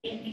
C'est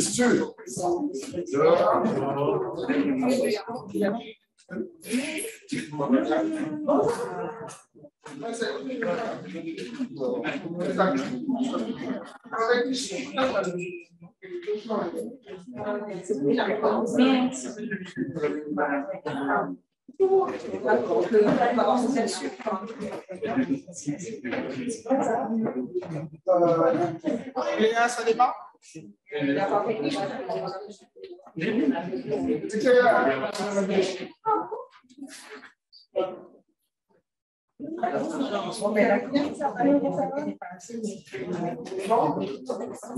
sûr. Léa, ça dépend.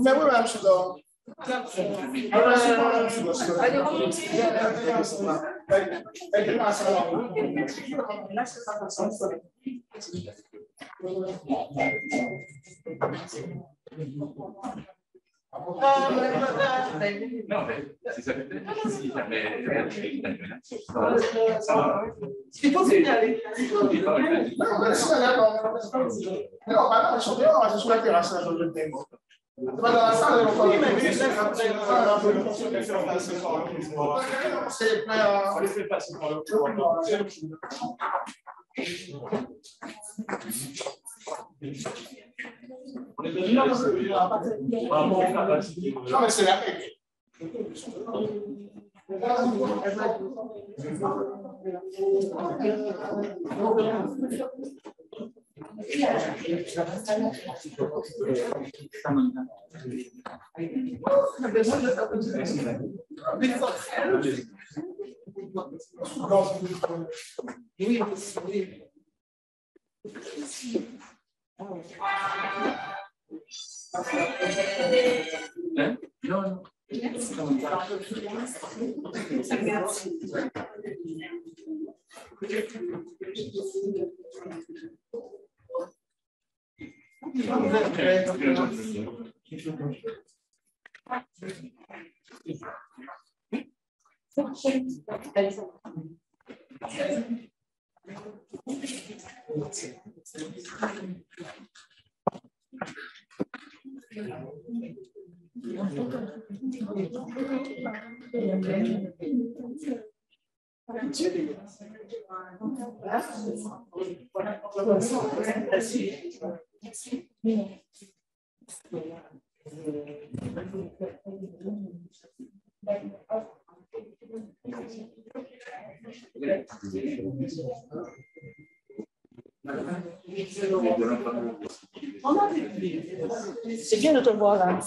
Mais oui, madame, je suis dehors. Non, mais si ça fait si jamais. Il faut signaler. Non, madame, je suis dehors, je suis sur la terrasse, je le tempo. Dans la salle, non, mais c'est la paix. Non. C'est bien de te voir là.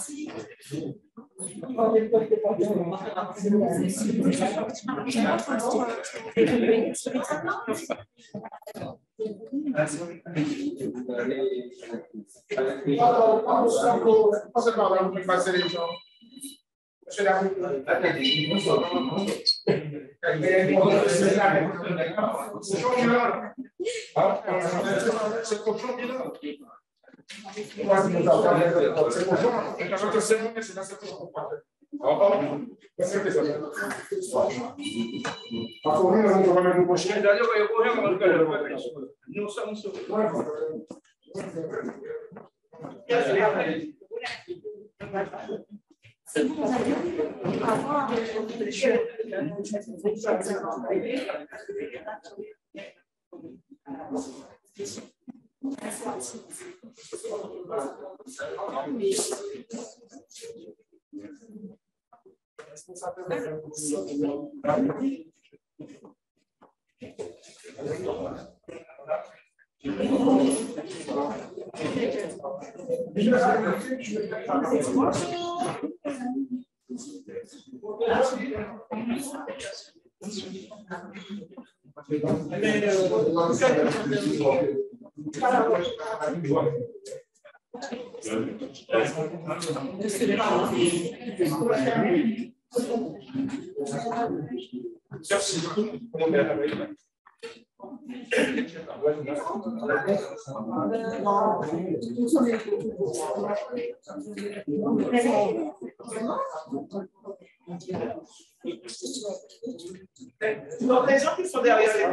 Donc, les gens qui sont derrière les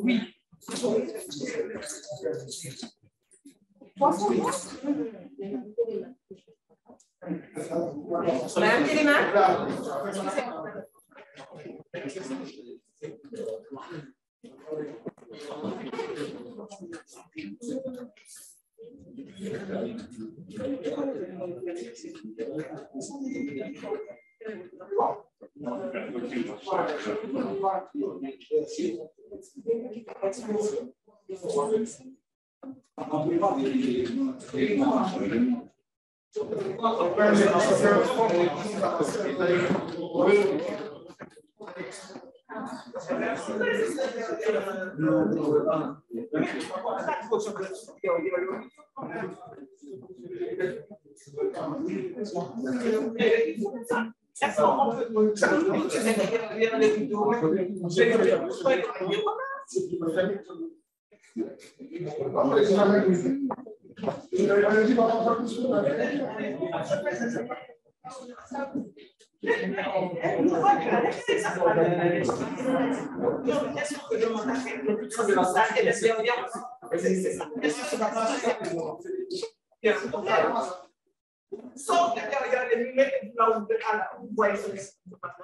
oui. Levez les mains. Sauf que derrière les lunettes, vous voyez ce que c'est.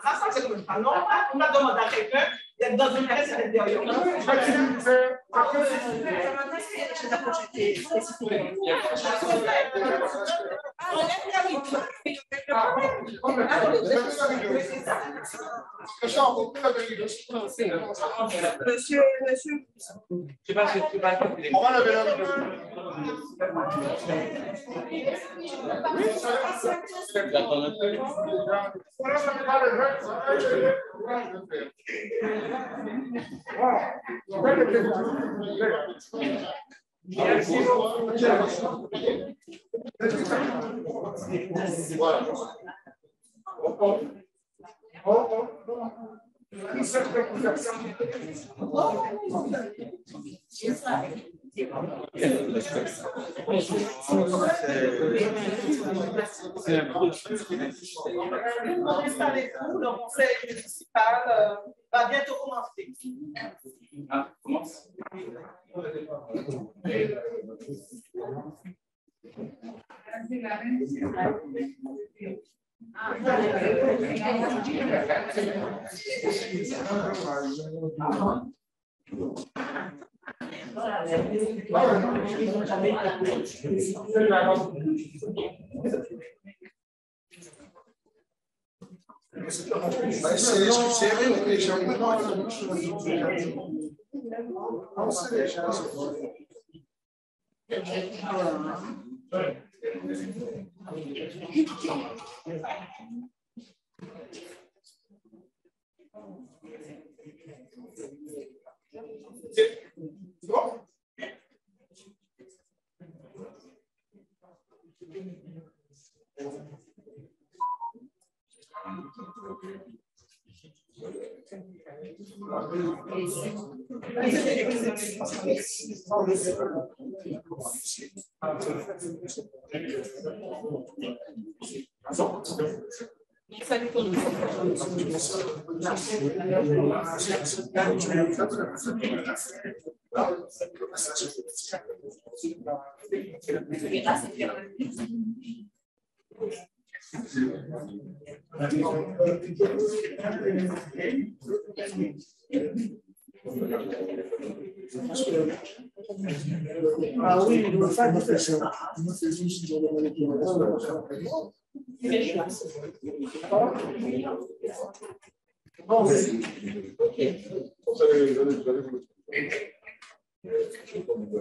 Ça, c'est comme ça. Non, on a demandé à quelqu'un d'être dans une pièce à l'intérieur. Monsieur. Je sais pas si tu vas faire. On va lever la Le conseil municipal va bientôt commencer. Ah, commence. Ah oui, il ne veut pas dire ça.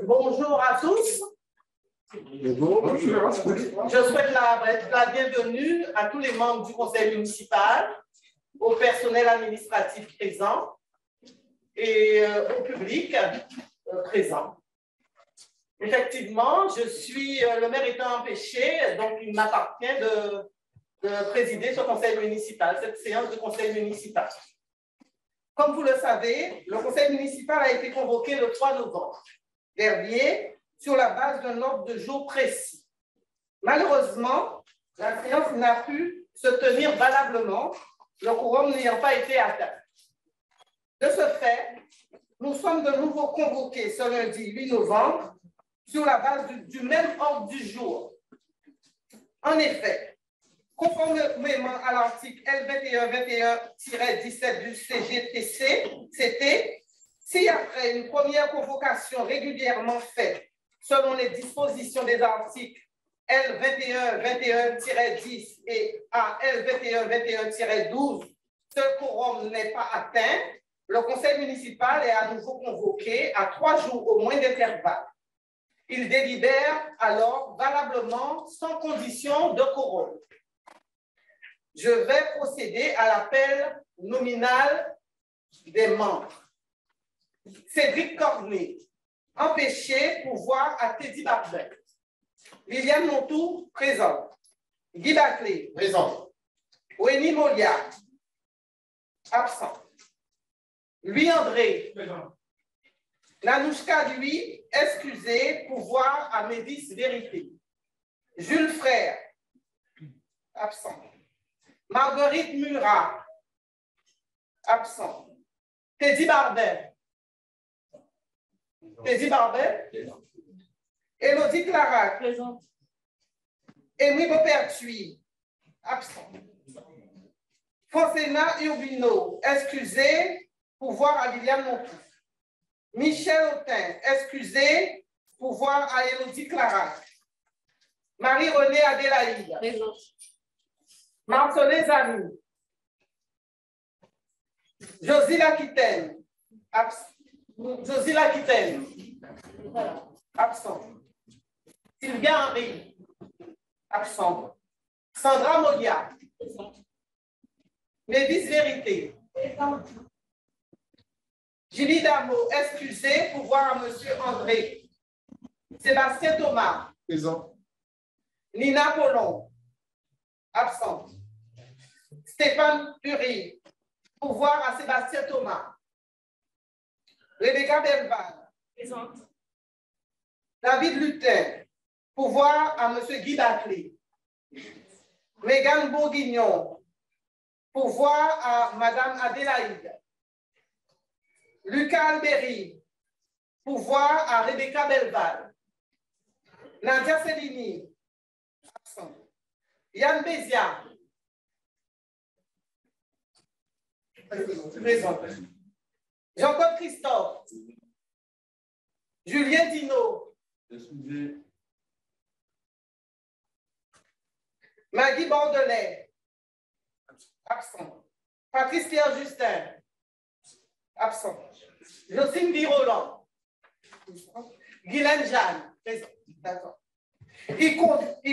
Bonjour à tous. Je souhaite la bienvenue à tous les membres du conseil municipal, au personnel administratif présent et au public présent. Effectivement, le maire étant empêché, donc il m'appartient de présider ce conseil municipal, cette séance de conseil municipal. Comme vous le savez, le conseil municipal a été convoqué le 3 novembre dernier sur la base d'un ordre de jour précis. Malheureusement, la séance n'a pu se tenir valablement, le quorum n'ayant pas été atteint. De ce fait, nous sommes de nouveau convoqués ce lundi 8 novembre sur la base du même ordre du jour. En effet, conformément à l'article L2121-17 du CGTC, si après une première convocation régulièrement faite selon les dispositions des articles L2121-10 et à L2121-12, ce quorum n'est pas atteint, le conseil municipal est à nouveau convoqué à 3 jours au moins d'intervalle. Il délibère alors valablement sans condition de quorum. Je vais procéder à l'appel nominal des membres. Cédric Cornet, empêché, pouvoir à Teddy Barbet. Liliane Montou, présente. Guy Baclé, présent. Wenny Molia, absent. Louis André, présent. Nanouchka Lui, excusé, pouvoir à Médis Vérité. Jules Frère, absent. Marguerite Murat, absent. Teddy Barbet. Teddy Barbet. Élodie Clarac. Présente. Émy Beaupertuis, absent. Francena Urbino, excusé, pouvoir à Liliane Montou. Michel Autin, excusé, pouvoir à Élodie Clarac. Marie-Renée Adélaïde. Présente. Marcelin Zanou. Josie Laquitaine. Josie Laquitaine. Absent. Sylvia Henry. Absent. Sandra Molia. Médis Vérité. Julie Damo, excusé, pouvoir à M. André. Sébastien Thomas. Présent. Nina Pollon. Absente. Stéphane Curie, pouvoir à Sébastien Thomas. Rebecca Belval. Présente. David Lutin, pouvoir à M. Guy Baclé. Mégane Bourguignon, pouvoir à Mme Adélaïde. Lucas Alberi, pouvoir à Rebecca Belval. Nadia Cellini, absent. Yann Bézia, présent. Jean-Claude Christophe. Julien Dino. Excusez. Maggie Bordelais. Absent. Patrice Pierre Justin. Absent. Jocelyne Biroland. Guylaine Jeanne. Présent. D'accord. Il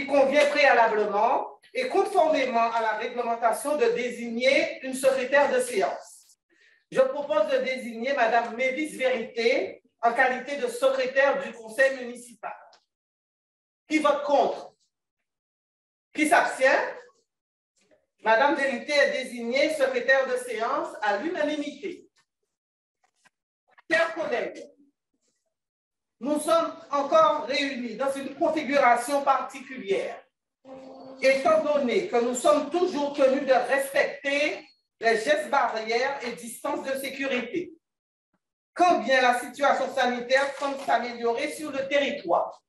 convient préalablement et conformément à la réglementation de désigner une secrétaire de séance. Je propose de désigner Mme Médis Vérité en qualité de secrétaire du conseil municipal. Qui vote contre? Qui s'abstient? Mme Vérité est désignée secrétaire de séance à l'unanimité. Chers collègues, nous sommes encore réunis dans une configuration particulière, étant donné que nous sommes toujours tenus de respecter les gestes barrières et distances de sécurité. Quand bien la situation sanitaire semble s'améliorer sur le territoire.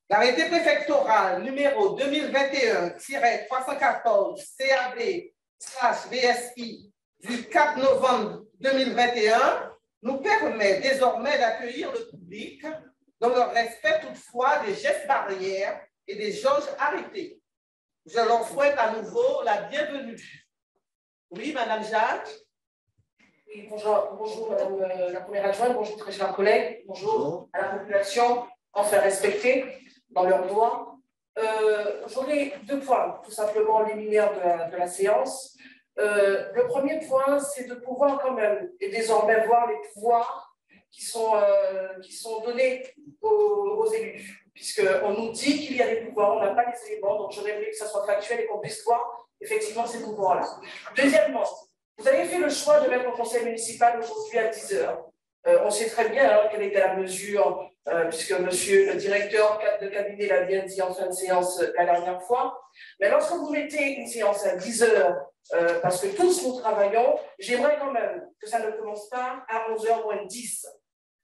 L'arrêté préfectoral numéro 2021-314 CAB/BSI du 4 novembre 2021 nous permet désormais d'accueillir le public dans le respect toutefois des gestes barrières et des jauges arrêtées. Je leur souhaite à nouveau la bienvenue. Oui, Madame Jacques. Oui, bonjour Madame la Première Adjointe, bonjour très chers collègues, bonjour à la population, enfin respectée. dans leurs doigts. J'aurais 2 points, tout simplement liminaires de la séance. Le premier point, c'est de pouvoir quand même, et désormais voir les pouvoirs qui sont donnés aux élus, puisqu'on nous dit qu'il y a des pouvoirs, on n'a pas les éléments, donc j'aurais aimé que ça soit factuel et qu'on puisse voir effectivement ces pouvoirs-là. Deuxièmement, vous avez fait le choix de mettre le conseil municipal aujourd'hui à 10 heures. On sait très bien quelle était la mesure, puisque monsieur le directeur de cabinet l'a bien dit en fin de séance la dernière fois. Mais lorsque vous mettez une séance à 10 heures, parce que tous nous travaillons, j'aimerais quand même que ça ne commence pas à 11h moins 10.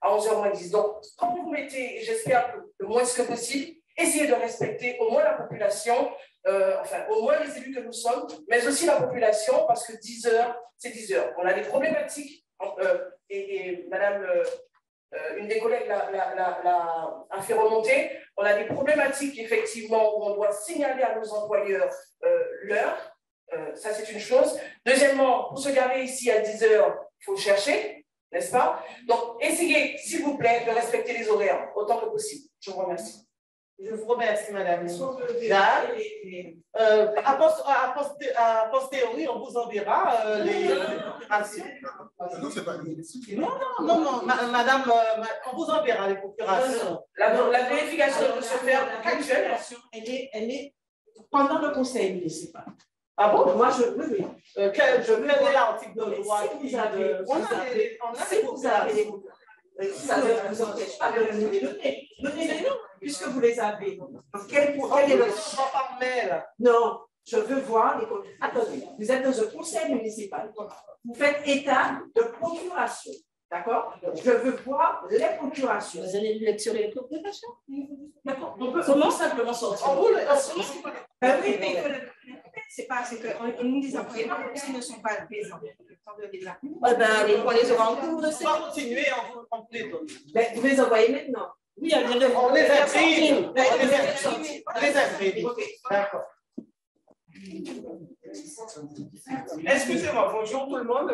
À 11h moins 10. Donc, quand vous mettez, j'espère le moins que possible, essayez de respecter au moins la population, enfin, au moins les élus que nous sommes, mais aussi la population, parce que 10 heures, c'est 10 heures. On a des problématiques, et madame, une des collègues a fait remonter, on a des problématiques, effectivement, où on doit signaler à nos employeurs l'heure. Ça, c'est une chose. Deuxièmement, pour se garer ici à 10 heures, il faut chercher, n'est-ce pas? Donc, essayez, s'il vous plaît, de respecter les horaires autant que possible. Je vous remercie. Je vous remercie, madame. A posteriori, on vous enverra les procurations. Non, madame, on vous enverra les procurations. La vérification peut se faire actuellement. Elle est pendant le conseil municipal. Ah bon? Moi, je veux. Je veux l'article de loi. Si vous avez, vous empêche pas de nous les donner. Donnez-les-nous, puisque vous les avez. Quel est le choix par mail? Non, je veux voir les. Attendez, vous êtes dans un conseil municipal. Vous faites état de procuration. D'accord? Je veux voir les procurations. Vous allez lecturer les procurations? D'accord. Comment simplement sortir? Oui, mais c'est pas, c'est qu'on nous les employés s'ils ne sont pas présents. On les aura en cours de séance. On va continuer, on vous les donne. Mais vous les envoyez maintenant? Oui, on les imprime. On les imprime. Ok, d'accord. Excusez-moi, bonjour tout le monde.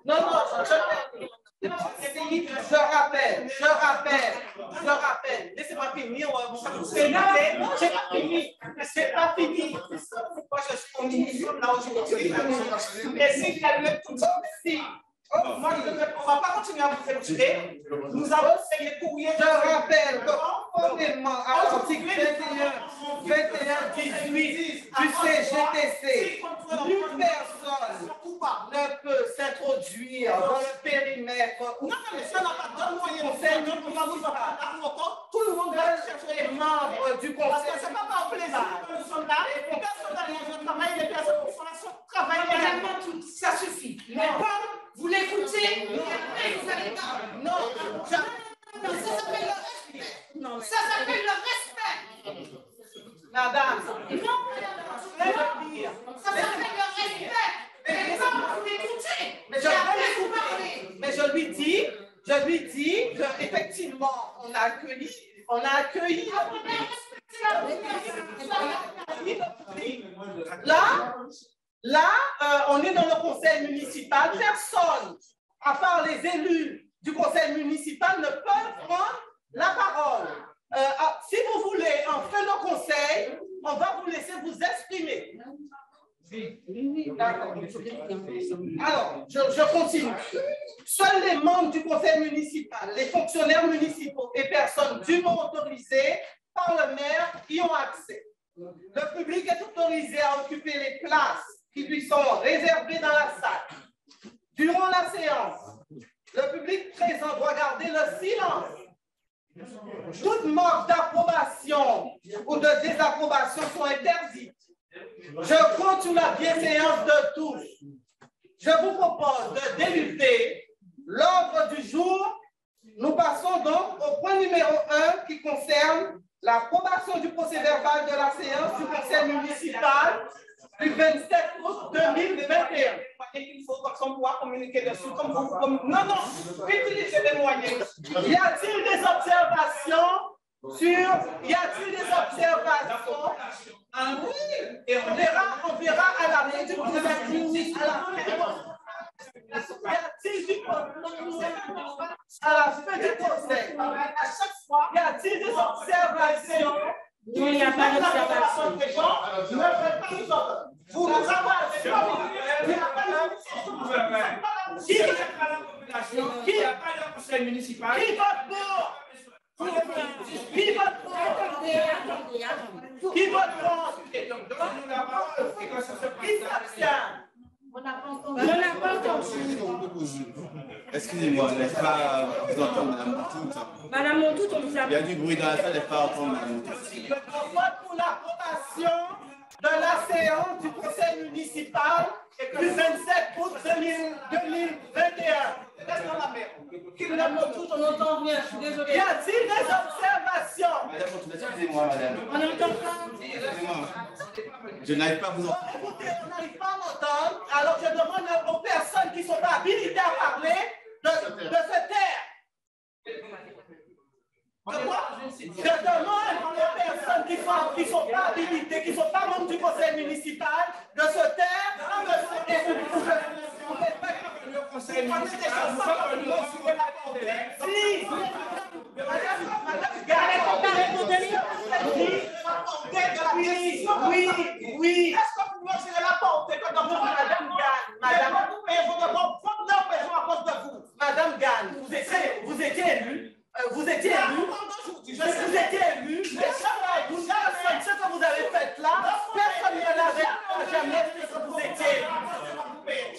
Non, je rappelle. Laissez-moi finir. C'est pas fini. Moi, je suis au ministre là aujourd'hui. Et si elle tout ça, moi, on ne va pas continuer à vous écouter. Nous avons fait les courriers. Je rappelle que conformément à l'article 21, 18 du CGTC, une personne ne peut s'introduire dans le périmètre. Non, mais ça n'a pas de conseil municipal. Tout le monde va chercher les membres du conseil. C'est pas par plaisir. Nous sommes là. Les personnes dans le travail, les personnes qui font la travail. Ça suffit. Mais vous l'écoutez, vous allez pas. Non, ça s'appelle le respect. Non, ça s'appelle le respect. Madame, non, ça s'appelle le respect. Mais vous l'écoutez. Mais je lui dis qu'effectivement, on a accueilli. Là, on est dans le conseil municipal. Personne, à part les élus du conseil municipal, ne peut prendre la parole. Si vous voulez, en fin de conseil, on va vous laisser vous exprimer. D'accord. Alors, je continue. Seuls les membres du conseil municipal, les fonctionnaires municipaux et personnes dûment autorisées par le maire y ont accès. Le public est autorisé à occuper les places qui lui sont réservées dans la salle. Durant la séance, le public présent doit garder le silence. Toute marque d'approbation ou de désapprobation sont interdites. Je compte sur la bienséance de tous. Je vous propose de délivrer l'ordre du jour. Nous passons donc au point numéro 1 qui concerne l'approbation du procès-verbal de la séance du conseil municipal du 27 août 2021. Il faut qu'on puisse communiquer dessus comme vous. Non, utilisez les moyens. Y a-t-il des observations y a-t-il des observations? Oui, et on verra à la fin du procès. Y a-t-il du À la fin du conseil, à chaque fois, y a-t-il des observations? Non, il n'y a pas d'observation. Ne faites pas nous entendre. Vous nous avez Qui n'a pas de conseil municipal? Qui vote pour? Qui vote pour? Qui vote contre? Qui s'abstient? On n'a pas entendu. Excusez-moi, je n'arrive pas à vous entendre, Madame Montout. Madame Montout, on vous a... Il y a du bruit dans la salle, je n'arrive pas à entendre, Madame Montout. On vote pour l'approbation de la séance du conseil municipal du 27 août 2021. Madame Montout, on n'entend rien, je suis désolée. Y a-t-il des observations? Madame Montout, excusez-moi, madame. On n'entend pas. Excusez-moi. Je n'arrive pas à vous entendre. Écoutez, on n'arrive pas à m'entendre, alors je demande aux personnes qui sont habilitées à parler de se taire. De quoi? Je demande aux personnes qui sont pas habilitées, qui ne sont pas membres du conseil municipal, de se taire. Le conseil municipal, nous sommes sur la Si, Madame oui. Est-ce que vous mesurez la portée que dans Madame Gagne? Madame, à cause de vous. Madame Gagne, vous étiez élu. Vous étiez élu. Ce que vous avez fait là, personne ne l'avait jamais fait ce que vous étiez élu.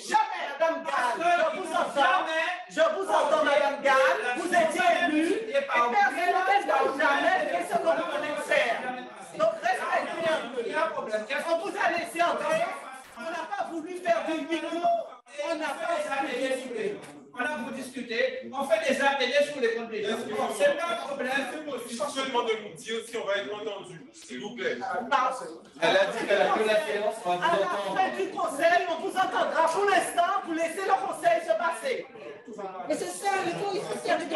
Jamais, Madame Gagne. Je vous entends, Madame Gagne. Vous étiez élu et personne n'a jamais fait ce que vous venez de faire. Donc, respectez un peu. On vous a laissé entrer. On n'a pas voulu faire du micro. On n'a pas voulu. On a pour discuter, on fait des ateliers sur les compétences. C'est pas un problème. Seulement de nous dire si on va être entendu, s'il vous plaît. Elle a dit qu'elle a que la séance, on va vous À la entendre. fin du conseil, on vous entendra. Pour l'instant, vous laissez le conseil se passer. Mais c'est ça, il faut se servir de...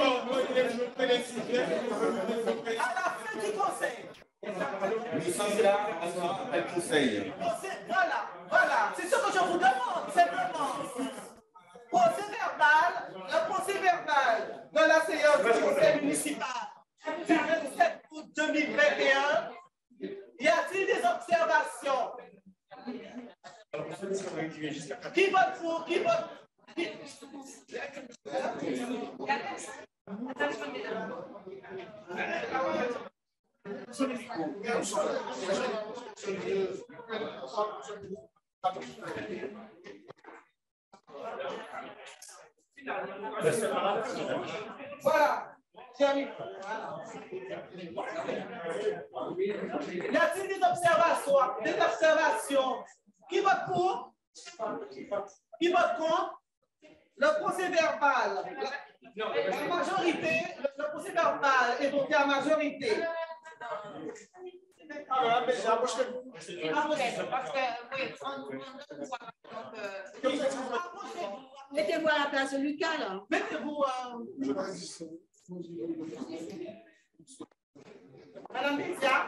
À la fin du conseil. Nous sommes là après le conseil. Voilà. C'est ce que je vous demande, simplement. Le procès verbal de la séance du conseil municipal du 27 août 2021. Y a-t-il des observations? Qui vote pour? Qui vote? Voilà. Y a-t-il des observations? Qui vote pour? Qui vote contre? Le procès verbal. La majorité, le procès verbal est voté à majorité. Mettez-vous à la place de Lucas, là. Mettez-vous Madame Bézia.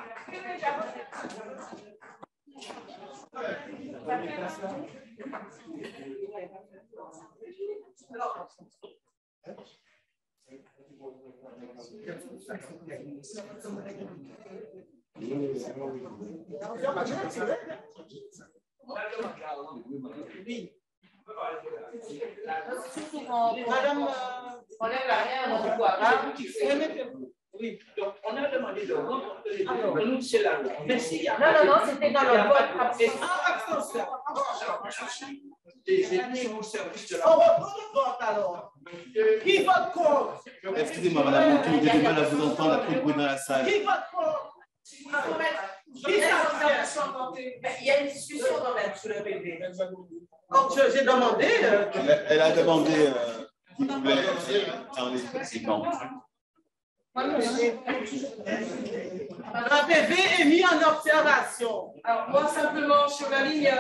Madame, on lève la main, on voit. Oui, donc on a demandé de renoncer la loi. Mais s'il y a Non, c'était dans le vote. On va prendre le vote alors. Qui vote contre? Excusez-moi, Madame Montou, j'ai du mal à vous entendre, il y a trop de bruit dans la salle. Qui vote contre? Il y a une discussion quand même sur le PV. Donc j'ai demandé. Elle a demandé qu'il pouvait parler effectivement. Un PV est mis en observation. Alors, moi, simplement, sur la ligne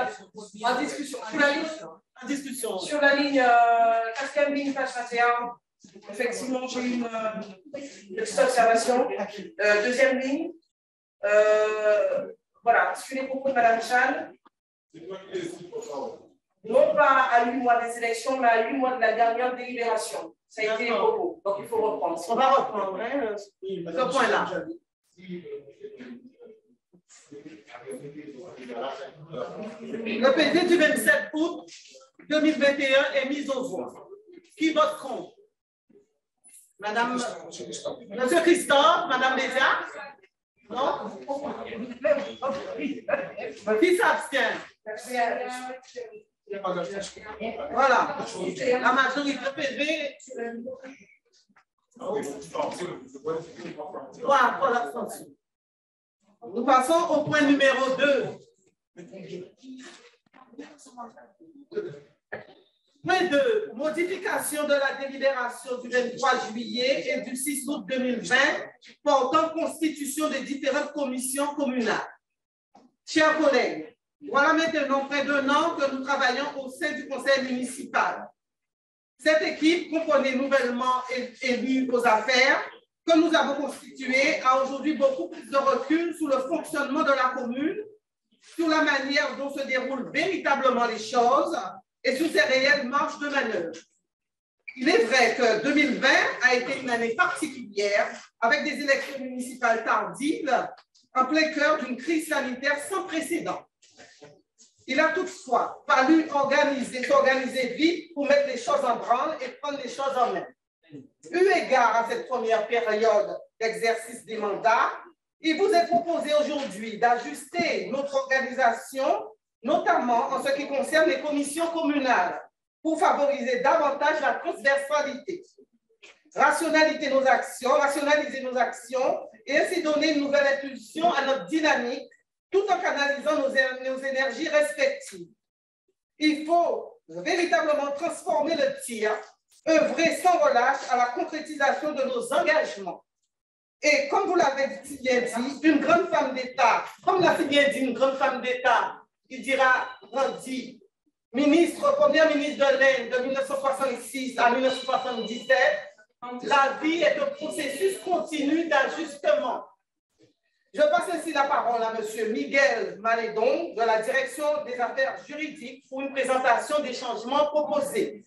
en discussion, sur la ligne 4e ligne, page 21, effectivement, j'ai une petite observation. Deuxième ligne, voilà, sur les propos de Mme Chan, non pas à 8 mois des élections, mais à 8 mois de la dernière délibération. Ça a été beaucoup, donc il faut reprendre. On va reprendre hein, ce point-là. Le PD du 27 août 2021 est mis au vote. Qui vote contre? Madame, Monsieur Christophe, Madame Bédia? Non? Qui s'abstient? Voilà. La majorité PD. 3 pour l'abstention. Nous passons au point numéro 2. Point 2. Modification de la délibération du 23 juillet et du 6 août 2020 portant constitution des différentes commissions communales. Chers collègues, voilà maintenant près d'1 an que nous travaillons au sein du conseil municipal. Cette équipe, comprenée nouvellement élue aux affaires, que nous avons constituée, a aujourd'hui beaucoup plus de recul sur le fonctionnement de la commune, sur la manière dont se déroulent véritablement les choses et sur ses réelles marges de manœuvre. Il est vrai que 2020 a été une année particulière, avec des élections municipales tardives, en plein cœur d'une crise sanitaire sans précédent. Il a toutefois fallu s'organiser vite pour mettre les choses en branle et prendre les choses en main. Eu égard à cette première période d'exercice des mandats, il vous est proposé aujourd'hui d'ajuster notre organisation, notamment en ce qui concerne les commissions communales, pour favoriser davantage la transversalité, rationaliser nos actions et ainsi donner une nouvelle impulsion à notre dynamique tout en canalisant nos énergies respectives. Il faut véritablement transformer le tir, œuvrer sans relâche à la concrétisation de nos engagements. Et comme vous l'avez bien dit, une grande femme d'État, comme l'a bien dit une grande femme d'État, qui dira, dit, première ministre de l'Inde de 1966 à 1977, la vie est un processus continu d'ajustement. Je passe ainsi la parole à M. Miguel Malédon de la Direction des affaires juridiques pour une présentation des changements proposés.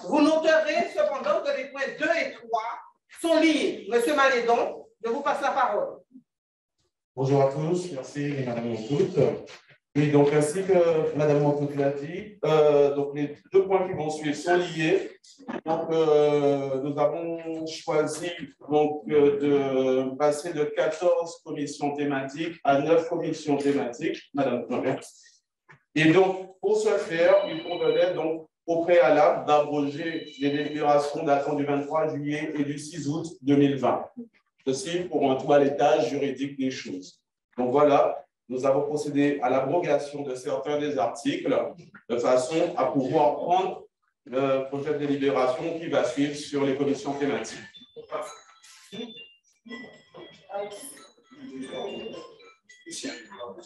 Vous noterez cependant que les points 2 et 3 sont liés. M. Malédon, je vous passe la parole. Bonjour à tous, merci Madame Montoute. Oui, donc ainsi que Madame Montoute l'a dit, donc les 2 points qui vont suivre sont liés. Donc nous avons choisi donc, de passer de 14 commissions thématiques à 9 commissions thématiques, Madame Clonvert. Et donc pour ce faire, il convenait donc au préalable d'abroger les délibérations datant du 23 juillet et du 6 août 2020. Ceci pour un toilettage juridique des choses. Donc voilà, nous avons procédé à l'abrogation de certains des articles de façon à pouvoir prendre le projet de délibération qui va suivre sur les commissions thématiques.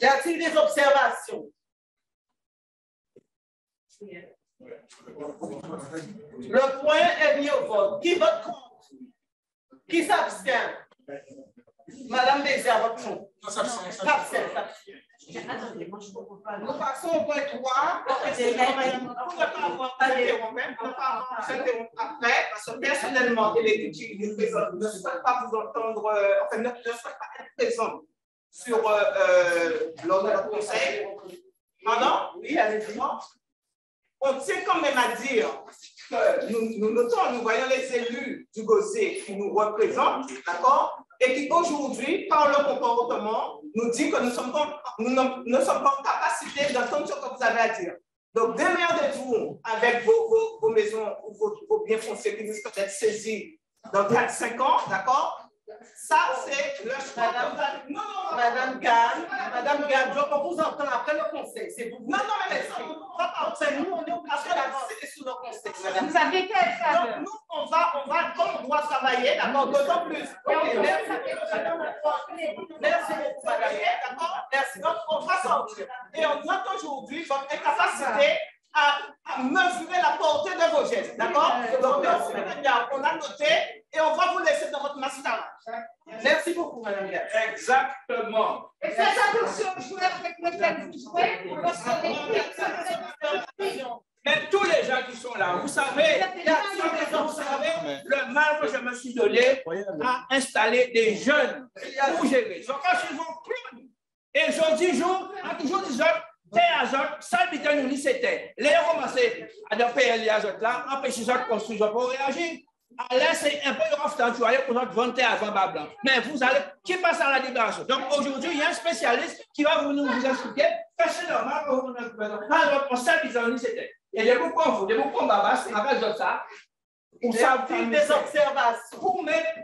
Y a-t-il des observations? Le point est mis au vote. Qui vote contre? Qui s'abstient? Madame Bézia, vote contre. S'abstient. Nous passons au point 3. Pour ne pas avoir après, parce que personnellement, et l'équipe qui nous présente ne souhaite pas vous entendre, enfin, ne souhaite pas être présent sur lors de notre conseil. Pardon? Oui, allez-y. On tient quand même à dire que nous notons, nous voyons les élus du Gosé qui nous représentent, d'accord? Et qui aujourd'hui, par leur comportement, nous dit que nous ne sommes pas en capacité d'entendre ce que vous avez à dire. Donc, démerdez-vous avec vos maisons ou vos biens fonciers qui risquent d'être saisis dans 4-5 ans, d'accord? Ça, c'est le choix. Madame Gann, je vous entends après le conseil. C'est vous. Non, mais nous, on est obligés d'avancer sur le conseil. Vous avez quel faveur? Donc, nous, on va, comme on doit travailler, d'accord, d'autant plus. Merci beaucoup, madame. D'accord? Merci. Donc, on va sortir. Et on note aujourd'hui votre incapacité à mesurer la portée de vos gestes. D'accord? Donc, merci, madame. On a noté et on va vous laisser dans votre master. Merci beaucoup, madame. Exactement. Et faites attention aux joueurs avec lesquels vous jouez, parce que les Mais tous les gens qui sont là. Vous savez, le mal que je me suis donné à installer des jeunes pour gérer. Donc, quand ils vont plus, et je dis jour, en toujours des autres, ça habite nous c'était. Les gens commencé à dire payer les autres là, empêcher les autres construire pour réagir. Alors, c'est un peu de pour notre vente avant blanc. Mais vous allez, qui passe à la libération? Donc aujourd'hui, il y a un spécialiste qui va vous expliquer que c'est normal que vous nous quand on s'habite nous c'était. Il y a des boucons, des boucons babas, avec ça. Pour ça, des observations. Pour mettre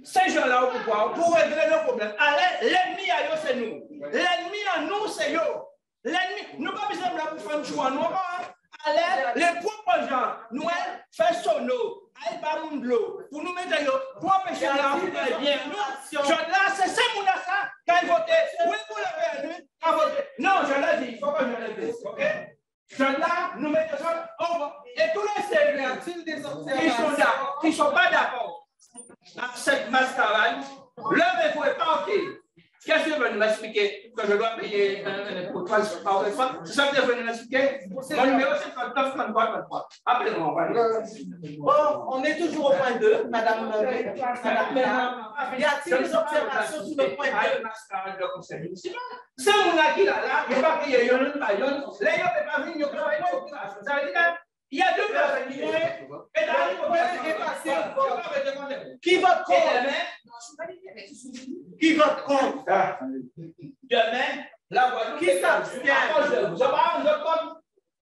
ces gens-là au pouvoir, pour régler nos problèmes. Alors, l'ennemi à eux, c'est nous. L'ennemi à nous, c'est eux. L'ennemi, nous pas besoin de pour faire un choix, nous. Alors, les propres gens, nous, fait sono, aïe, pas mon l'eau, pour nous mettre pour empêcher la bien. Là, c'est ça, mon ça, quand il votait. Oui, vous l'avez dit, quand voter. Non, je l'ai dit, il faut que je le dise, ok? Là, nous mettons ça, et tous les sérieux qui sont là, qui ne sont pas d'accord avec cette mascarade, l'homme ne pouvait pas ok. Qu'est-ce que vous venez m'expliquer que je dois payer pour toi? C'est ça que vous venez m'expliquer? Mon numéro c'est 39 33 33. Appelez-moi. Bon, on est toujours au point 2, Madame. Y a-t-il des observations sur le point 2? C'est mon acquis là, il ne va pas payer. Les gens ne peuvent pas venir, ils ne peuvent pas venir. Ça veut dire qu'il y a deux personnes qui vont qui vote contre? Qui vote contre? Demain, la voiture. Qui s'abstient?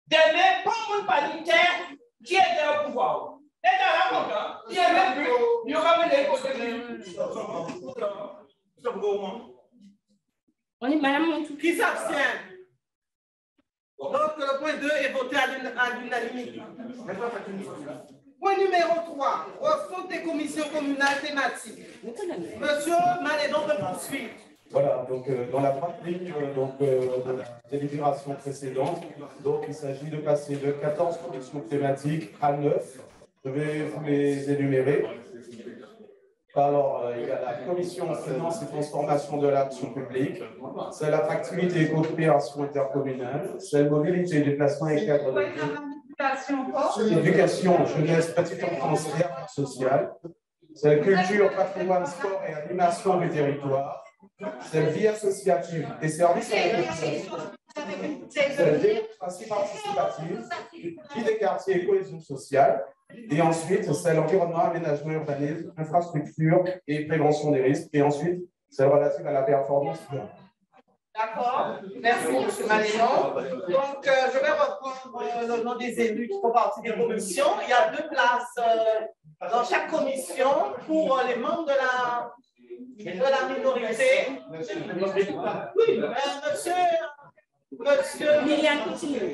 Demain, pas mon parlementaire qui est au pouvoir. Et dans la montagne, il n'y a même plus. Il y aura même des côtés. Qui s'abstient? Donc, le point 2 est voté à l'unanimité. Point numéro 3, refonte des commissions communales thématiques. Monsieur Malédon peut poursuivre. Voilà, donc dans la pratique de la délibération précédente, donc il s'agit de passer de 14 commissions thématiques à 9. Je vais vous les énumérer. Alors, il y a la commission finance et transformation de l'action publique, c'est l'attractivité et coopération intercommunale, c'est mobilité, déplacement et cadre de vie, éducation, jeunesse, petite enfance et affaires sociales, c'est culture, patrimoine, sport et animation du territoire, c'est vie associative et services à la population, c'est démocratie participative, vie des quartiers et cohésion sociale. Et ensuite, c'est l'environnement, aménagement, urbanisme, infrastructure et prévention des risques. Et ensuite, c'est relatif à la performance. D'accord. Merci, M. Malédon. Donc, je vais reprendre le nom des élus qui font partie des commissions. Il y a 2 places dans chaque commission pour les membres de la minorité. Oui, monsieur. Myriam,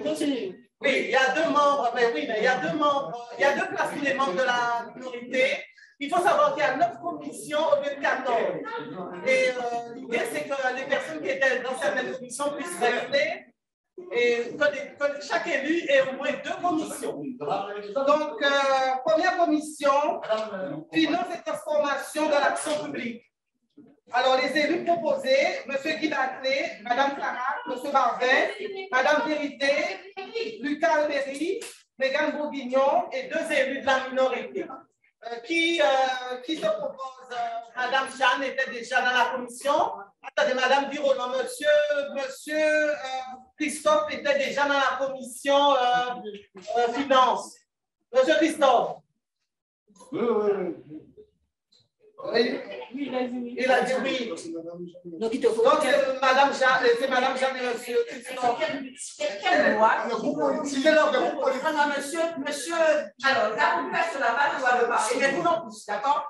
continue. Oui, il y a 2 membres, mais oui, mais il y a 2 membres, il y a 2 places pour les membres de la minorité. Il faut savoir qu'il y a 9 commissions au lieu de 14. Et l'idée, c'est que les personnes qui étaient dans certaines commissions puissent rester et que chaque élu ait au moins 2 commissions. Donc, première commission, finance et transformation de l'action publique. Alors, les élus proposés, M. Guy Baclé, Mme Clara, M. Barvin, Mme Vérité, Lucas Albéry, Mégane Bourguignon et 2 élus de la minorité. Qui se propose? Mme Jeanne était déjà dans la commission. Attendez, Mme Birolan, Monsieur Christophe était déjà dans la commission finance. Monsieur Christophe. Oui, il a dit oui. Donc, c'est Mme Jeanne et Monsieur Christophe. Quelle loi? Monsieur, alors, là, vous faites sur la base, on va le parler, mais vous non plus, d'accord?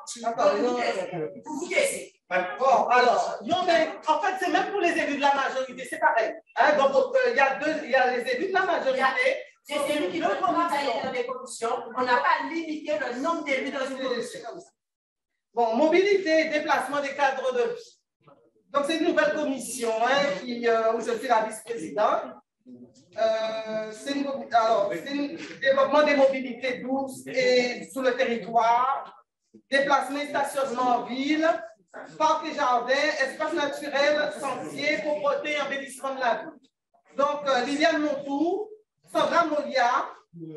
Vous vous taisez. Bon, alors, non, mais en fait, c'est même pour les élus de la majorité, c'est pareil. Hein, donc, il y a les élus de la majorité. Les élus qui veulent travailler dans des commissions, on n'a pas limité le nombre d'élus dans une commission. Bon, mobilité et déplacement des cadres de vie. Donc, c'est une nouvelle commission hein, où je suis la vice-présidente. C'est le développement des mobilités douces et sur le territoire, déplacement et stationnement en ville, parcs et jardins, espaces naturels, sentiers, propreté et embellissement de la ville. Donc, Liliane Montour, Sandra Molia,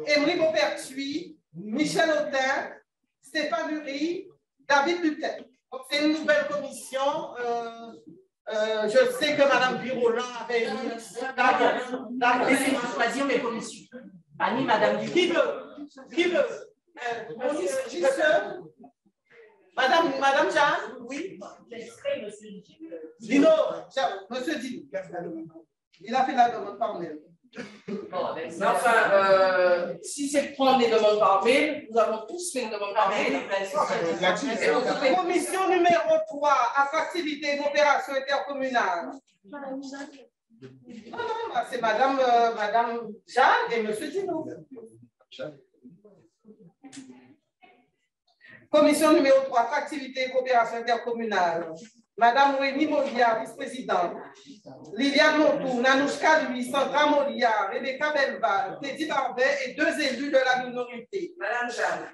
Emery Beaupertuis, Michel Autain, Stéphane Uri, David Butin. Donc, c'est une nouvelle commission. Je sais que Mme Birolan avait mis. Laissez-moi choisir mes commissions. Annie, Mme Dupuis. Qui veut Madame Jeanne, oui. Dino, monsieur Dino. Il a fait la demande par mail. Enfin, si c'est prendre les demandes par mail, nous avons tous fait une demande par mail. Commission numéro 3, attractivité et coopération intercommunale. Non, c'est Madame Jeanne et monsieur Dino. Commission numéro 3, attractivité et coopération intercommunale. Madame Rémi Molia, vice-présidente. Liliane Montou, Nanouchka Lui, Sandra Molia, Rebecca Belval, Teddy Barbet et 2 élus de la minorité. Madame Jeanne.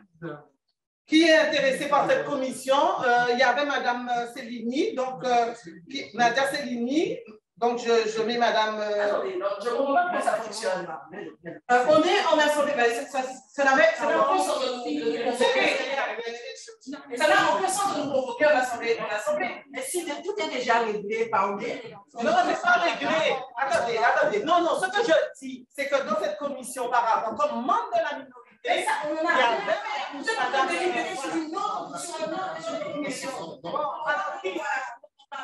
Qui est intéressée par cette commission? Il y avait Madame Céline, donc Nadia Céline. Donc, je mets Madame. Attendez, non, je ne comprends pas comment ça fonctionne. On est en assemblée. Ça n'a aucun sens de nous convoquer. Ça n'a aucun sens de nous convoquer en assemblée. Mais si tout est déjà réglé par mail. Non, c'est pas réglé. Attendez. Non, ce que je dis, c'est que dans cette commission, par rapport, comme membre de la minorité, il y avait Madame. Sur une commission.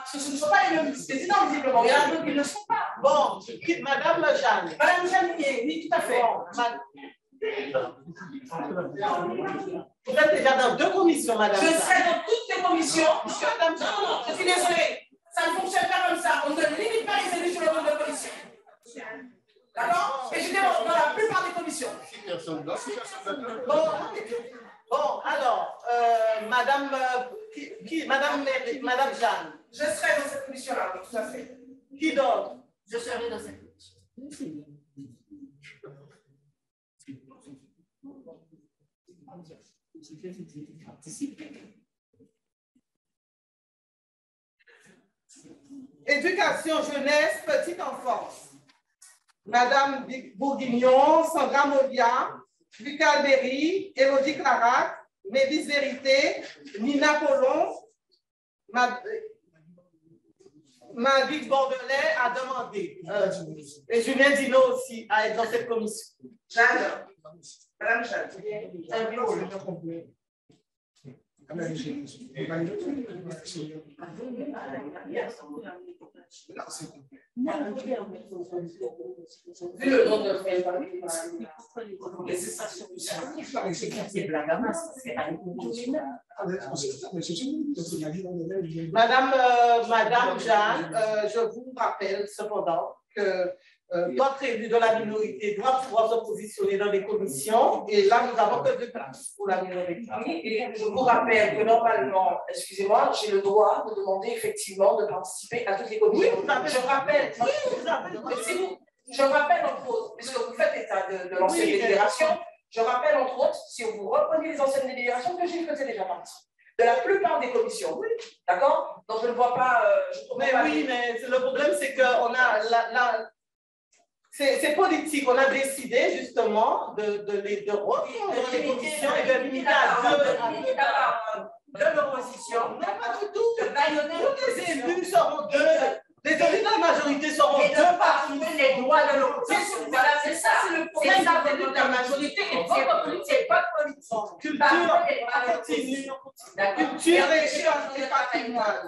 Ce ne sont pas les mêmes présidents, visiblement. Il y en a d'autres qui ne le sont pas. Bon, Madame Jeanne. Madame Jeanne, oui, tout à fait. Vous êtes déjà dans 2 commissions, Madame. Je serai dans toutes les commissions. Non, je suis désolée. Ça ne fonctionne pas comme ça. On ne limite pas les élus sur le nombre de commissions. D'accord? Et je suis dans la plupart des commissions. Bon, alors, Madame Jeanne. Je serai dans cette commission-là, tout à fait. Qui d'autre? Je serai dans cette commission. Éducation, jeunesse, petite enfance. Madame Bourguignon, Sandra Molia, Lucas Alberi, Élodie Clarac, Mévis Vérité, Nina Colomb, Marie Bordelais a demandé. Et Julien Dino aussi à être dans cette commission. Jeanne. Madame Jeanne. Vu le nombre de Madame Jeanne, je vous rappelle cependant que d'autres élus de la minorité doivent pouvoir se positionner dans les commissions et là nous n'avons que 2 places pour la minorité. Et je vous rappelle que normalement, excusez-moi, j'ai le droit de demander effectivement de participer à toutes les commissions. Oui, je rappelle. Je rappelle entre autres, puisque vous faites état de l'ancienne délibération, je rappelle entre autres, si vous reprenez les anciennes délibérations, que j'y faisais déjà partie. De la plupart des commissions, oui. D'accord? Donc je ne vois pas. Mais le problème, c'est qu'on a c'est politique. On a décidé justement de reprendre les commissions et de limiter à 2 de l'opposition. Non, pas du tout. Tous les élus seront 2. Les élus de la majorité seront 2 parmi les droits de l'opposition. Voilà, c'est ça. C'est le problème. C'est ça, de la majorité et votre politique. C'est pas politique. Culture, continue. La culture et patrimoine.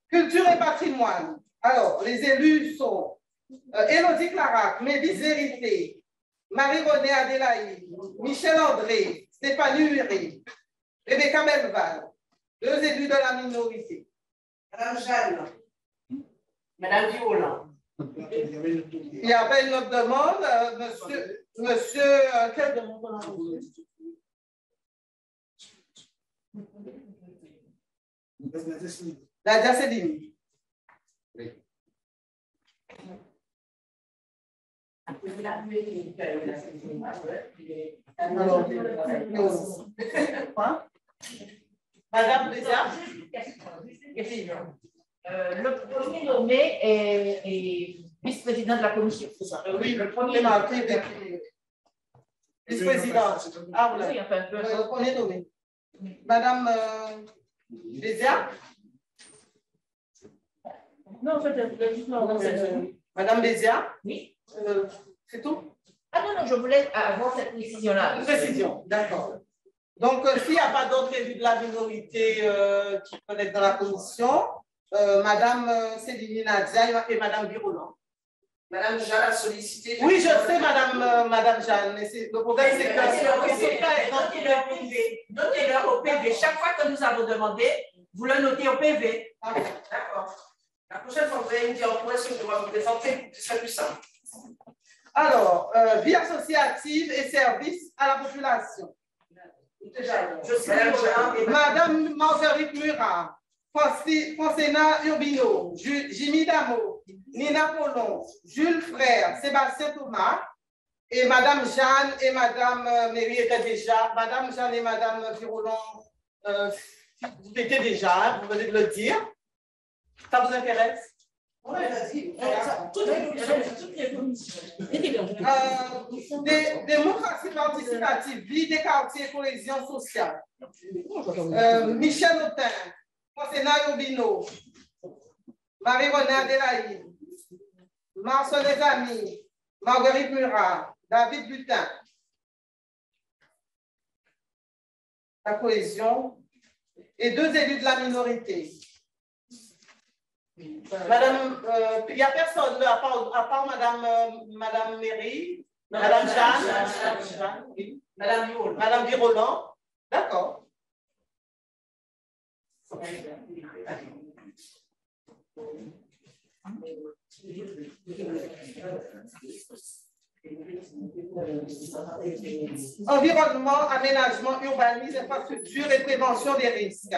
Culture et patrimoine. Alors, les élus sont Élodie Clarac, Mévis Vérité, Marie-Renée Adélaïde, Michel André, Stéphanie Huré, Rebecca Belval, 2 élus de la minorité. Madame Jeanne. Madame Viola. Il y avait une autre demande, monsieur, quelle demande on a posée? Nadia Céline. Oui. Madame Bézard. Le premier nommé est vice-président de la commission. Oui, le premier marqué. Vice-présidente. Ah, oui. On est nommé. Madame Bézia? Non, en fait, Madame Bézia? Oui. C'est tout? Ah non, je voulais avoir cette précision-là. Une précision, d'accord. Donc, s'il n'y a pas d'autres élus de la minorité qui peuvent être dans la commission, Madame Céline Nadia et Madame Birolan. Madame Jeanne a sollicité. Oui, je sais, Madame Jeanne, mais le problème, c'est que notez-le au PV. Chaque fois que nous avons demandé, vous le notez au PV. D'accord. La prochaine fois, vous allez me dire où est-ce que je dois vous présenter, ce serait plus simple. Alors, vie associative et service à la population. Je sais, Madame Marguerite Murat, Francina Urbino, Jimmy Damo, Nina Pollon, Jules Frère, Sébastien Thomas, et Madame Jeanne et Madame Méry étaient déjà. Madame Jeanne et Madame Virolan, vous étiez déjà, hein, vous venez de le dire. Ça vous intéresse? Oui, vas-y. Toutes les commissions. Démocratie participative, vie des quartiers, cohésion sociale. Michel Autain, Francina Urbino, Marie-Renée Adélaïde, Marcel Amis, Marguerite Murat, David Butin. La cohésion et 2 élus de la minorité. Madame, il n'y a personne là, à part Madame Méry, Madame Jeanne, oui. Madame Virolan. D'accord. Environnement, aménagement, urbanisme, infrastructure et prévention des risques.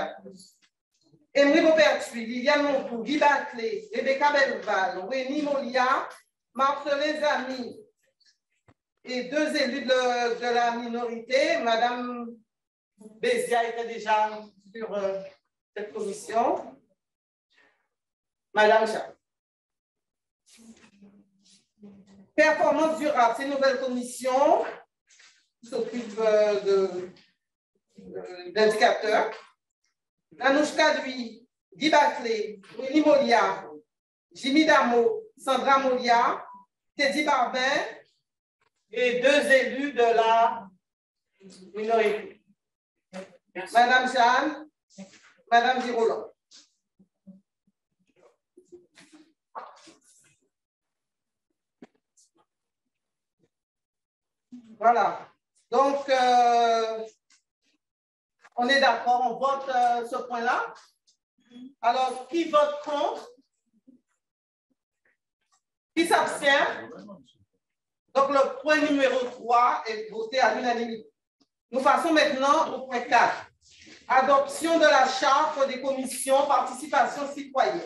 Emery Beaupertuis, Liliane Montou, Guy Baclé, Rebecca Belval, Rémi Molia, Marcelin Zami et 2 élus de la minorité. Madame Bézia était déjà sur cette commission. Madame Jacques. Performance durable, c'est une nouvelle commission qui s'occupe d'indicateurs. Anouche Kadui, Guy Baclé, Winnie Molia, Jimmy Damo, Sandra Molia, Teddy Barbin et 2 élus de la minorité. Madame Jeanne, Madame Virolan. Voilà. Donc, on est d'accord, on vote ce point-là. Alors, qui vote contre? Qui s'abstient? Donc, le point numéro 3 est voté à l'unanimité. Nous passons maintenant au point 4. Adoption de la charte des commissions participation citoyenne.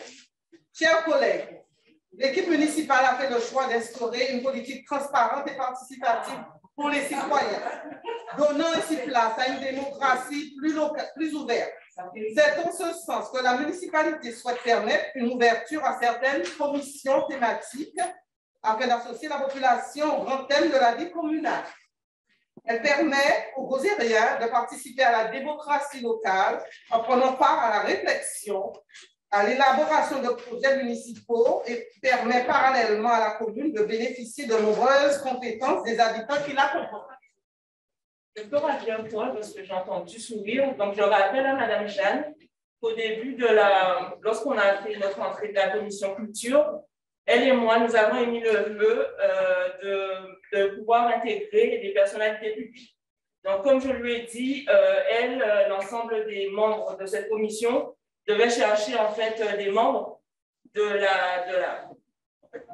Chers collègues, l'équipe municipale a fait le choix d'instaurer une politique transparente et participative pour les citoyens, donnant ainsi place à une démocratie plus ouverte. C'est en ce sens que la municipalité souhaite permettre une ouverture à certaines commissions thématiques afin d'associer la population aux grands thèmes de la vie communale. Elle permet aux Gozériens de participer à la démocratie locale en prenant part à la réflexion, à l'élaboration de projets municipaux et permet parallèlement à la commune de bénéficier de nombreuses compétences des habitants qui la composent. Je peux rappeler un point parce que j'ai entendu sourire. Donc, je rappelle à Mme Jeanne qu'au début lorsqu'on a fait notre entrée de la commission culture, elle et moi, nous avons émis le vœu de pouvoir intégrer des personnalités publiques. Donc, comme je lui ai dit, l'ensemble des membres de cette commission devait chercher en fait des membres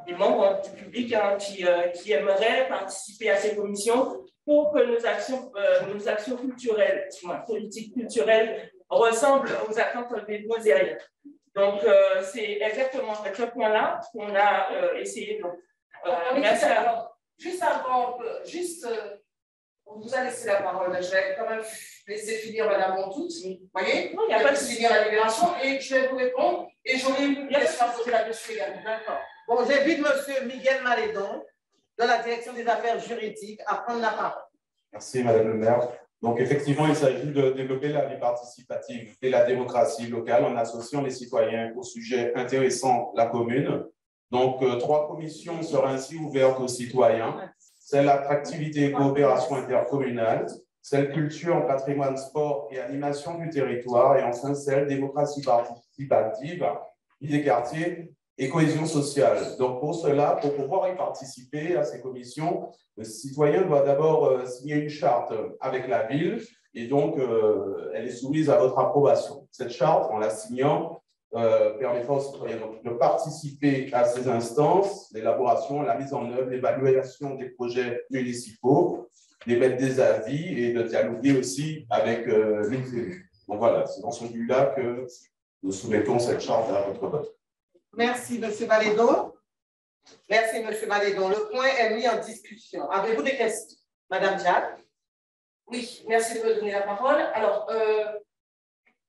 des membres du public qui aimeraient participer à ces commissions pour que nos actions culturelles, politiques culturelles, ressemblent aux attentes des Gozériens. Donc, c'est exactement ce point-là qu'on a essayé. Donc, merci à vous. On vous a laissé la parole. Je vais quand même laisser finir Mme Montout. Vous voyez? Non, il n'y a pas de finir la libération et je vais vous répondre. Et j'aurai une question à poser là-dessus également. D'accord. Bon, j'invite M. Miguel Malédon de la direction des affaires juridiques à prendre la parole. Merci, Madame le maire. Donc, effectivement, il s'agit de développer la vie participative et la démocratie locale en associant les citoyens aux sujets intéressant la commune. Donc, 3 commissions seraient ainsi ouvertes aux citoyens. Celle attractivité et coopération intercommunale, celle culture, patrimoine, sport et animation du territoire, et enfin celle démocratie participative, vie des quartiers et cohésion sociale. Donc, pour cela, pour pouvoir y participer à ces commissions, le citoyen doit d'abord signer une charte avec la ville et donc elle est soumise à votre approbation. Cette charte, en la signant, permettra aux citoyens de participer à ces instances, l'élaboration, la mise en œuvre, l'évaluation des projets municipaux, d'émettre des avis et de dialoguer aussi avec les élus. Donc voilà, c'est dans ce but-là que nous soumettons cette charte à votre vote. Merci, M. Valédon. Merci, M. Valédon. Le point est mis en discussion. Avez-vous des questions? Madame Jacques? Oui, merci de me donner la parole. Alors,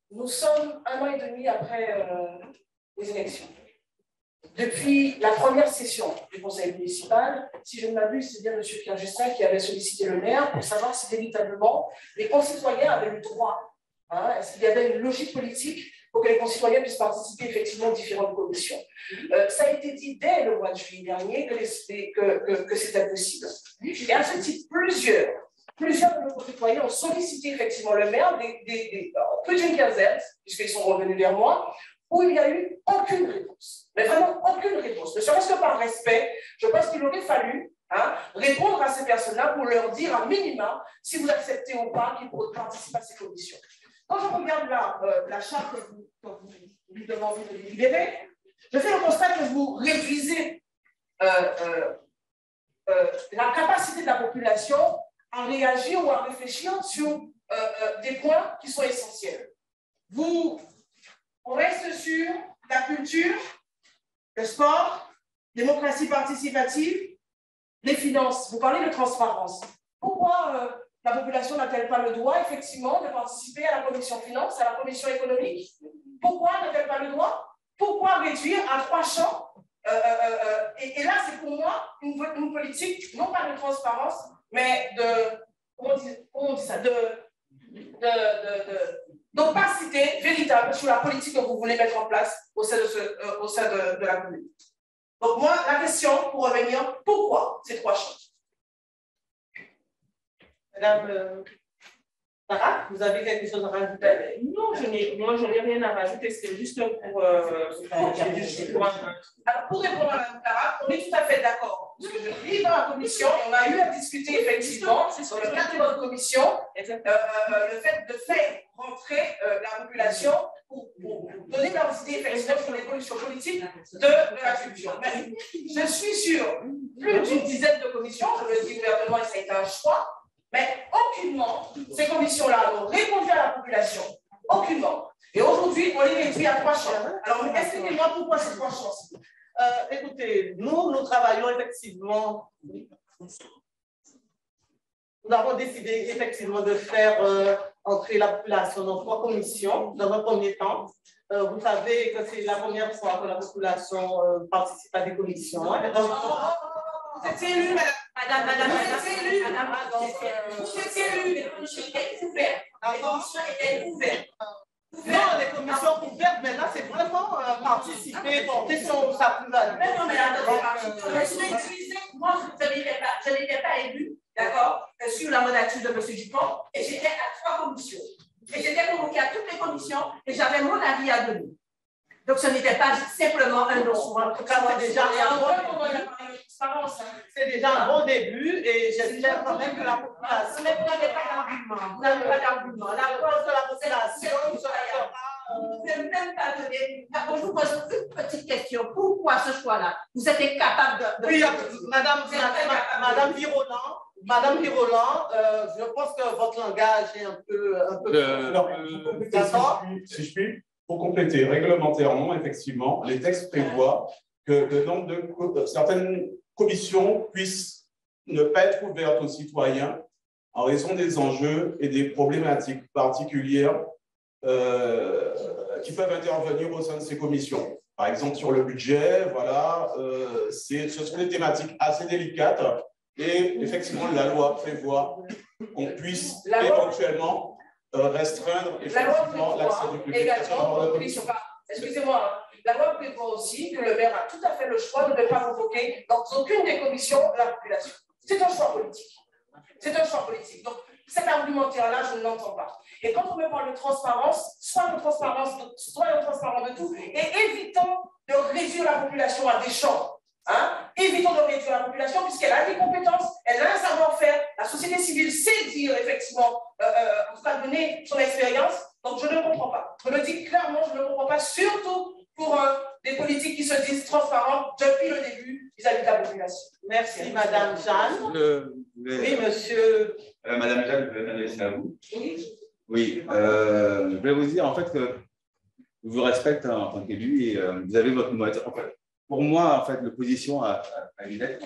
nous sommes 1 an et demi après les élections. Depuis la première session du conseil municipal, si je ne m'abuse, c'est bien M. Pierre Justin qui avait sollicité le maire pour savoir si véritablement les concitoyens avaient le droit, est-ce qu'il y avait une logique politique pour que les concitoyens puissent participer effectivement aux différentes commissions. Ça a été dit dès le mois de juillet dernier que c'était possible. Et à ce titre, plusieurs de nos concitoyens ont sollicité effectivement le maire, plus d'une quinzaine, puisqu'ils sont revenus vers moi, où il n'y a eu aucune réponse. Mais vraiment aucune réponse. Ne serait-ce que par respect, je pense qu'il aurait fallu répondre à ces personnes-là pour leur dire à minima si vous acceptez ou pas qu'ils participent à ces commissions. Quand je regarde la charte que vous lui demandez de délibérer, je fais le constat que vous réduisez la capacité de la population à réagir ou à réfléchir sur des points qui sont essentiels. On reste sur la culture, le sport, démocratie participative, les finances. Vous parlez de transparence. Pourquoi la population n'a-t-elle pas le droit, effectivement, de participer à la commission finance, à la commission économique? Pourquoi n'a-t-elle pas le droit? Pourquoi réduire à 3 champs? Et là, c'est pour moi une politique, non pas de transparence, mais comment on dit ça, d'opacité véritable sur la politique que vous voulez mettre en place au sein de la commune. Donc moi, la question, pour revenir, pourquoi ces 3 champs? Madame Sarah, vous avez quelque chose à rajouter? Non, moi, je n'ai rien à rajouter, c'est juste pour... Alors, pour répondre à Mme Sarah, on est tout à fait d'accord. Parce que je lis dans la commission, on a eu à discuter effectivement, dans le cadre de notre commission, le fait de faire rentrer la population pour donner leurs idées effectivement sur l'évolution politique de la culture. Mais je suis sur plus d'une dizaine de commissions, je le dis ouvertement et ça a été un choix, mais aucunement ces commissions-là n'ont répondu à la population. Aucunement. Et aujourd'hui, on les réduit à 3 champs. Alors, expliquez-moi pourquoi ces 3 champs. Écoutez, nous travaillons effectivement. Nous avons décidé effectivement de faire entrer la population dans 3 commissions dans un premier temps. Vous savez que c'est la première fois que la population participe à des commissions. Vous êtes élue, madame. Vous êtes élue. Vous êtes élue. Les commissions étaient ouvertes. Les commissions étaient ouvertes. Non, les commissions ouvertes, maintenant, c'est vraiment participer, porter sa plus-value. Mais non, mais attendez, je suis utilisée. Moi, je n'étais pas élue, d'accord, sur la mandature de M. Dupont, et j'étais à 3 commissions. Et j'étais convoquée à toutes les commissions, et j'avais mon avis à donner. Donc, ce n'était pas simplement un non. En tout cas, c'est déjà un bon début et j'espère quand même que la population. Vous n'avez pas d'argument. Vous n'avez pas d'argument. La cause de la population sera. Vous ne pouvez même pas donner. Je vous pose une petite question. Pourquoi ce choix-là? Vous êtes incapable de. Oui, Madame Viroland, je pense que votre langage est un peu. Si je puis, pour compléter, réglementairement, effectivement, les textes prévoient que le nombre de certaines commissions puissent ne pas être ouvertes aux citoyens en raison des enjeux et des problématiques particulières qui peuvent intervenir au sein de ces commissions. Par exemple, sur le budget, voilà, ce sont des thématiques assez délicates Et effectivement, la loi prévoit qu'on puisse éventuellement restreindre effectivement l'accès du public. Excusez-moi, la loi prévoit aussi que le maire a tout à fait le choix de ne pas convoquer dans aucune des commissions la population. C'est un choix politique. C'est un choix politique. Donc, cet argumentaire-là, je ne l'entends pas. Et quand on me parle de transparence, soyons transparents de tout et évitons de réduire la population à des champs. Hein? Évitons de réduire la population puisqu'elle a des compétences, elle a un savoir-faire, la société civile sait dire effectivement, en tout cas donner son expérience. Donc je ne comprends pas. Je le dis clairement, je ne comprends pas, surtout pour des politiques qui se disent transparentes depuis le début vis-à-vis de la population. Merci, Madame Jeanne. Oui, monsieur. Madame Jeanne, je vais m'adresser à vous. Oui, je voulais vous dire en fait que je vous respecte en tant qu'élu et vous avez votre mot à dire. En fait, pour moi, en fait, l'opposition à une lettre,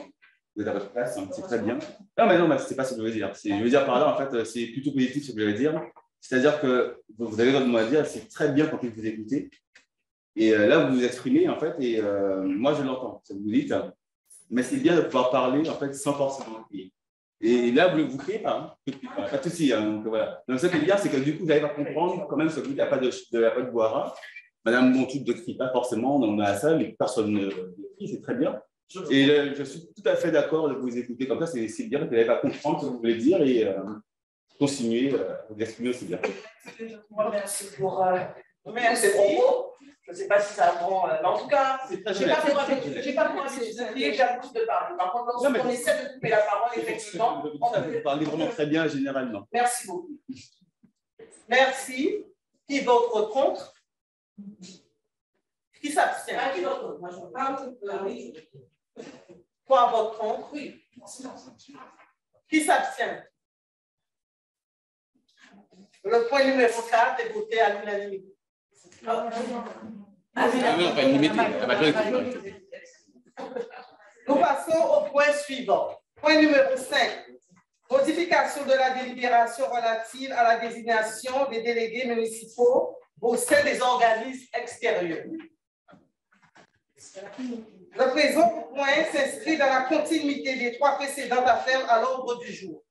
vous êtes à votre place, c'est très bien. Non, mais c'est pas ce que je veux dire. Je veux dire par là, en fait, c'est plutôt positif ce que je veux dire. C'est-à-dire que vous avez votre mot à dire, c'est très bien quand vous écoutez. Et là, vous vous exprimez, en fait, et moi, je l'entends, ça vous dites. Mais c'est bien de pouvoir parler, en fait, sans forcément crier. Et là, vous ne criez pas, hein, pas de souci. Hein, donc, voilà. Donc, ce qui est bien, c'est que du coup, vous n'allez pas comprendre quand même ce que vous dites, il n'y a pas de boira. Madame Montout ne crie pas forcément, on a ça, mais personne ne crie, c'est très bien. Et je suis tout à fait d'accord de vous écouter comme ça, c'est bien que vous n'allez pas comprendre ce que vous voulez dire et continuer à vous exprimer aussi bien. Merci pour ces propos. Je ne sais pas si ça prend. Mais en tout cas, je n'ai pas pour habitude de crier, j'abuse de parler. Par contre, lorsqu'on essaie de couper la parole, effectivement. Vous parlez vraiment très bien généralement. Merci beaucoup. Merci. Qui vote contre? Qui s'abstient? Qui vote contre? Moi, je parle. Oui. 3 votes contre? Oui. Qui s'abstient? Le point numéro 4 est voté à l'unanimité. Nous passons au point suivant. Point numéro 5. Modification de la délibération relative à la désignation des délégués municipaux au sein des organismes extérieurs. Le présent point s'inscrit dans la continuité des 3 précédentes affaires à l'ordre du jour.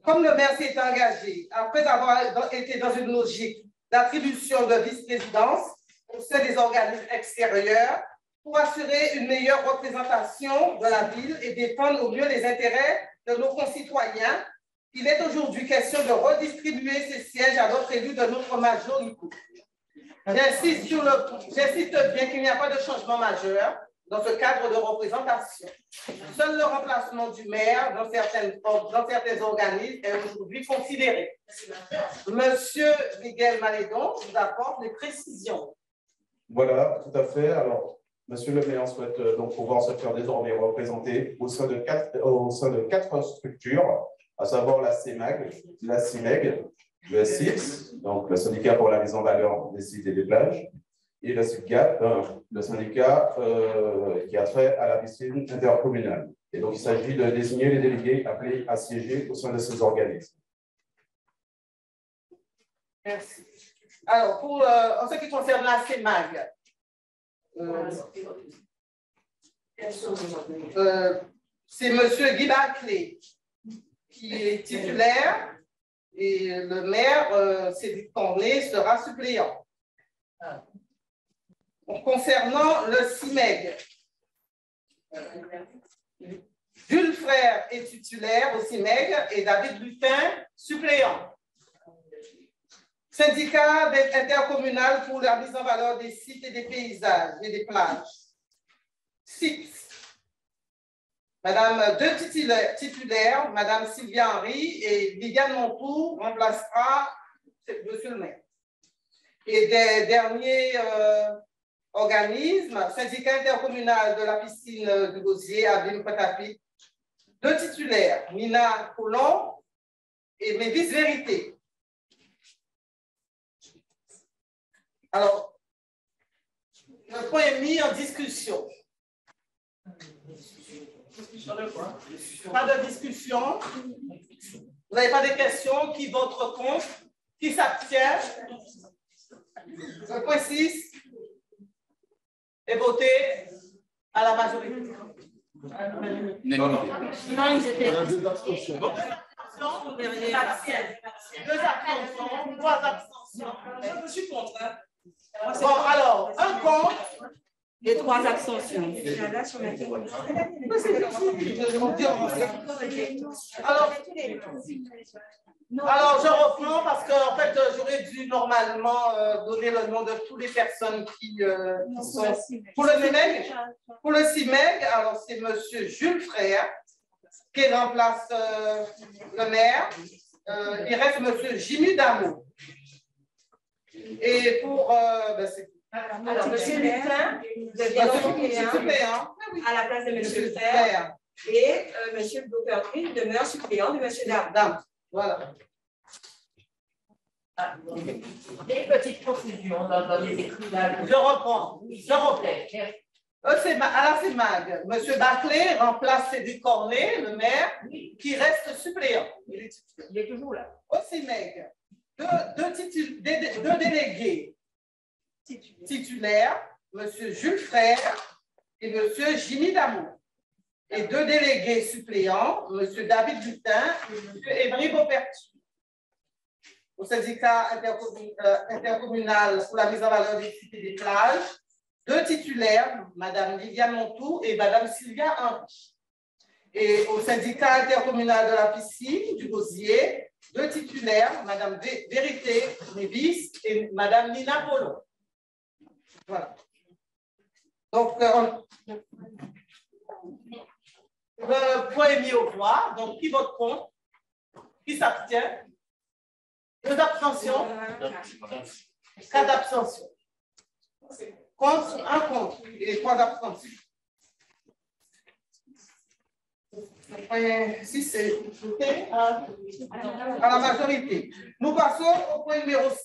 Comme le maire s'est engagé, après avoir été dans une logique d'attribution de vice-présidence au sein des organismes extérieurs, pour assurer une meilleure représentation de la ville et défendre au mieux les intérêts de nos concitoyens, il est aujourd'hui question de redistribuer ces sièges à d'autres élus de notre majorité. J'insiste bien qu'il n'y a pas de changement majeur dans ce cadre de représentation. Seul le remplacement du maire dans certains organismes est aujourd'hui considéré. Monsieur Miguel Malédon vous apporte des précisions. Voilà, tout à fait. Alors, monsieur le maire souhaite donc pouvoir se faire désormais représenter au sein de 4 structures, à savoir la CEMAG, la CIMEG, le SIPS, donc le syndicat pour la mise en valeur des sites et des plages, et le SIPGAP, le syndicat qui a trait à la piscine intercommunale. Et donc, il s'agit de désigner les délégués appelés à siéger au sein de ces organismes. Merci. Alors, en ce qui concerne la CEMAG, c'est M. Guy Baclé qui est titulaire et le maire, Cédric Cornet, sera suppléant. Concernant le CIMEG, Jules Frère est titulaire au CIMEG et David Lutin, suppléant. Syndicat intercommunal pour la mise en valeur des sites et des paysages et des plages. SIPS. Madame 2 titulaires, Madame Sylvia Henry et Viviane Montour remplacera monsieur le maire. Et des derniers organismes, syndicat intercommunal de la piscine du Gosier à Ville-Patapit, 2 titulaires, Nina Coulon et Mévis Vérité. Alors, le point est mis en discussion. Pas de discussion. Vous n'avez pas de questions? Qui vote contre? Qui s'abstient? Le point 6 est voté à la majorité. Unanimité. Non, ils étaient. Deux abstentions. Deux abstentions, trois abstentions. Je suis contre. Bon, alors, un contre. Et trois abstentions. Alors, je reprends parce que en fait, j'aurais dû normalement donner le nom de toutes les personnes qui sont pour le CIMEG. Pour le CIMEG, alors c'est M. Jules Frère qui remplace le maire. Il reste M. Jimmy Damo. Et pour c'est Alors, M. Lutin devient suppléant à la place de M. Frère. Et M. Beaupertuis demeure suppléant de M. Dame. Voilà. Des petites confusions dans les écrivains. Je reprends. À la CIMAG, M. Baclé remplace Cédric Cornet, le maire, qui reste suppléant. Il est toujours là. Au CIMEG, deux délégués titulaires, M. Jules Frère et M. Jimmy Damo. Et deux délégués suppléants, M. David Lutin et M. Évry Beaupertuis. Au syndicat intercommunal pour la mise en valeur des sites et des plages, deux titulaires, Mme Viviane Montou et Mme Sylvia Henry. Et au syndicat intercommunal de la piscine du Gosier, deux titulaires, Mme Vérité Nevis et Mme Nina Polo. Voilà. Donc, le point est mis au voix. Donc, qui vote contre? Qui s'abstient? Deux abstentions? Quatre abstentions. Contre, un contre et trois abstentions. Si c'est à la majorité. Nous passons au point numéro 7.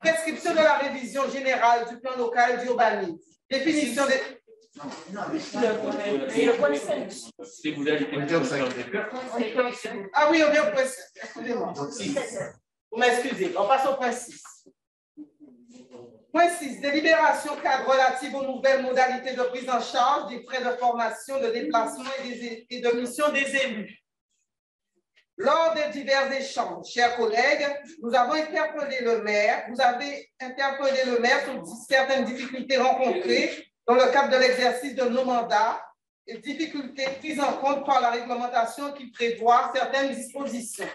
Prescription de la révision générale du plan local d'urbanisme. Définition des... Ah oui, on vient au point 7. Excusez-moi. Vous m'excusez. On passe au point 6. Point 6. Délibération cadre relative aux nouvelles modalités de prise en charge des frais de formation, de déplacement et de mission des élus. Lors des divers échanges, chers collègues, nous avons interpellé le maire. Vous avez interpellé le maire sur certaines difficultés rencontrées dans le cadre de l'exercice de nos mandats et difficultés prises en compte par la réglementation qui prévoit certaines dispositions.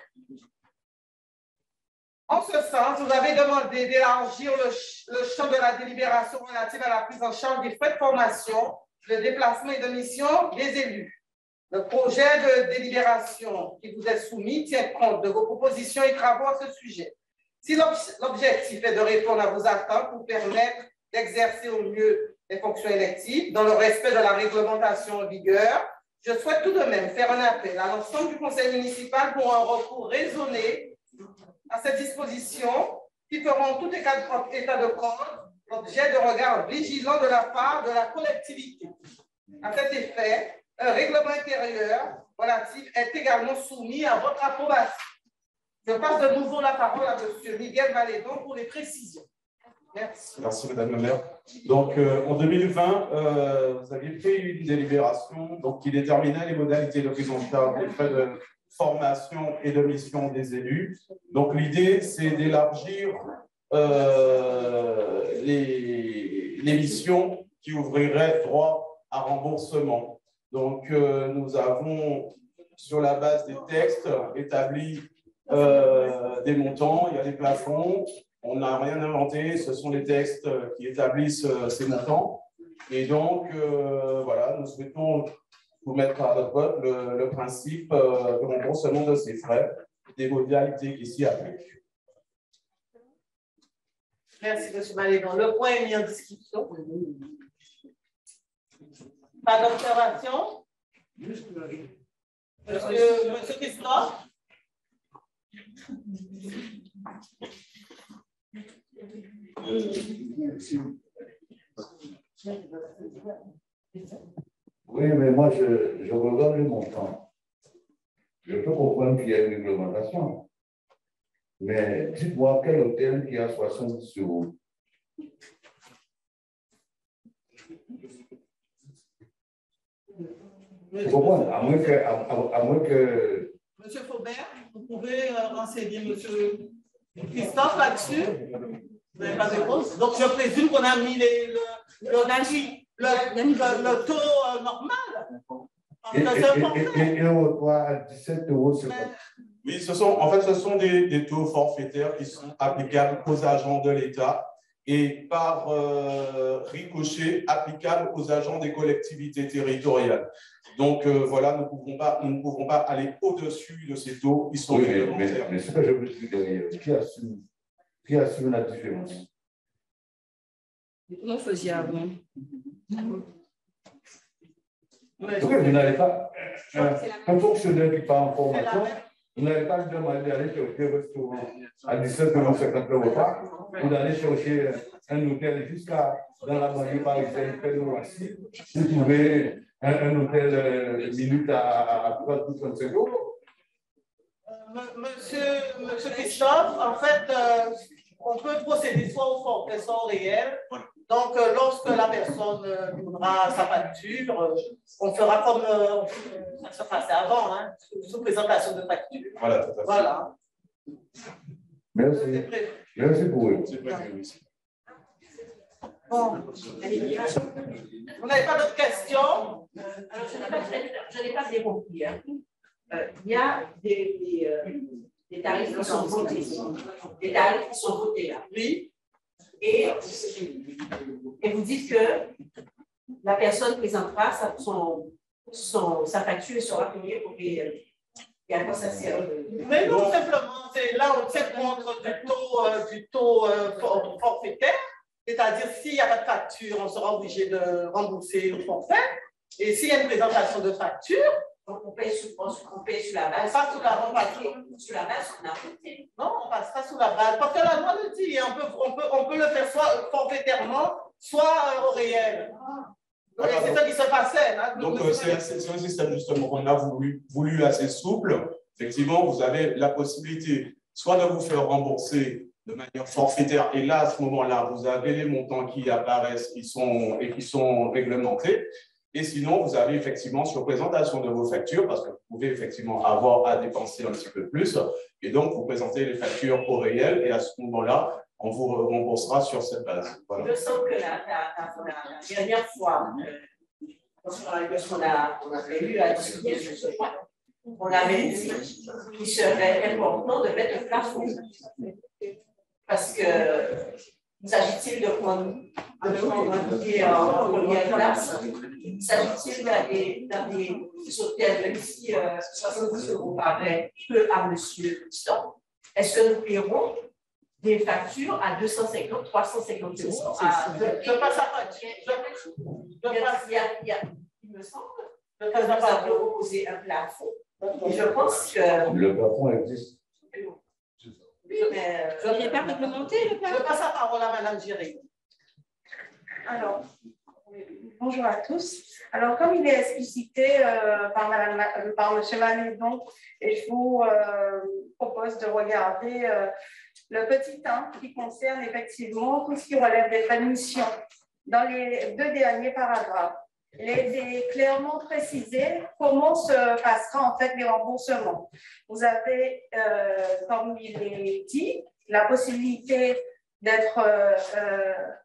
En ce sens, vous avez demandé d'élargir le champ de la délibération relative à la prise en charge des frais de formation, de déplacement et de mission des élus. Le projet de délibération qui vous est soumis tient compte de vos propositions et travaux à ce sujet. Si l'objectif est de répondre à vos attentes pour permettre d'exercer au mieux les fonctions électives dans le respect de la réglementation en vigueur, je souhaite tout de même faire un appel à l'ensemble du conseil municipal pour un recours raisonné à cette disposition qui feront tout état de cause l'objet de regards vigilants de la part de la collectivité. À cet effet, un règlement intérieur relatif est également soumis à votre approbation. Je passe de nouveau la parole à M. Miguel Valédon pour les précisions. Merci. Merci, Madame la maire. Donc, en 2020, vous aviez fait une délibération qui déterminait les modalités de prise en charge des frais de formation et de mission des élus. Donc, l'idée, c'est d'élargir les missions qui ouvriraient droit à remboursement. Donc, nous avons, sur la base des textes, établi des montants, il y a des plafonds. On n'a rien inventé, ce sont les textes qui établissent ces montants. Et donc, voilà, nous souhaitons vous mettre à votre vote le principe de remboursement de ces frais, des modalités qui s'y appliquent. Merci, M. Malédon. Le point est mis en discussion. Pas d'observation? Monsieur Christophe? Oui, mais moi, je regarde le montant. Je peux comprendre qu'il y a une réglementation. Mais dites-moi quel hôtel qui a 60 euros? Vous comprenez? À moins que... Monsieur Faubert, vous pouvez renseigner Monsieur Christophe là-dessus? Vous n'avez pas de réponse? Donc, je présume qu'on a mis le taux normal. Et on voit à 17 €, c'est pas... Oui, ce sont des taux forfaitaires qui sont applicables aux agents de l'État et par ricochet applicables aux agents des collectivités territoriales. Donc voilà, nous ne pouvons pas aller au-dessus de ces taux qui sont réglementaires. Mais ce que je veux dire derrière, qui assume la différence? Comment faisiez avant? Vous n'avez pas un fonctionnaire qui part en formation, vous n'avez pas le demander d'aller chercher un restaurant à 17,50 € repas, ou d'aller chercher un hôtel jusqu'à dans la banlieue parisienne, près de Roissy, vous trouvez un hôtel minute à 35 €. Monsieur Christophe, en fait, on peut procéder soit au forfait, soit au réel. Donc, lorsque la personne donnera sa facture, on fera comme ça se passait avant, hein, sous présentation de facture. Voilà, tout à fait. Voilà. Merci. Merci pour eux. Bon. Vous n'avez pas d'autres questions? Je n'ai pas bien compris. Hein. Il y a des tarifs qui sont votés. Des tarifs qui sont votés là. Oui. Et vous dites que la personne présentera sa facture et sera payée pour réel. Et à quoi ça sert? Mais non, simplement, c'est là on tient compte du taux forfaitaire. C'est-à-dire, s'il n'y a pas de facture, on sera obligé de rembourser le forfait. Et s'il y a une présentation de facture, donc on paye sur la base. On passe sur la base qu'on a voté. Non, on passera sous la base. Parce que la loi le dit, on peut le faire soit forfaitairement, soit au réel. C'est ça qui se passait. Hein. Donc, c'est un système justement qu'on a voulu assez souple. Effectivement, vous avez la possibilité soit de vous faire rembourser de manière forfaitaire, et là, à ce moment-là, vous avez les montants qui apparaissent qui sont réglementés. Et sinon, vous avez effectivement sur présentation de vos factures, parce que vous pouvez effectivement avoir à dépenser un petit peu plus, et donc vous présentez les factures au réel, et à ce moment-là, on vous remboursera sur cette base. Voilà. Je sens que la dernière fois, lorsqu'on avait eu à discuter sur ce point, on avait dit qu'il serait important de mettre un plafond. Parce que s'agit-il de prendre un billet en première classe? S'agit-il d'aller dans des hôtels, même si 70 € paraît peu à monsieur Christophe? Est-ce que nous paierons des factures à 250, 350 €? Je passe à facture. Il me semble que nous avons proposé un plafond. Et je pense que... Le plafond existe. Je n'ai pas réglementé le plafond. Je passe la parole à Mme Giry. Alors, bonjour à tous. Alors, comme il est explicité par M. Manédon, et je vous propose de regarder le petit 1 qui concerne effectivement tout ce qui relève des frais de mission. Dans les 2 derniers paragraphes, il est clairement précisé comment se passera en fait les remboursements. Vous avez, comme il est dit, la possibilité d'être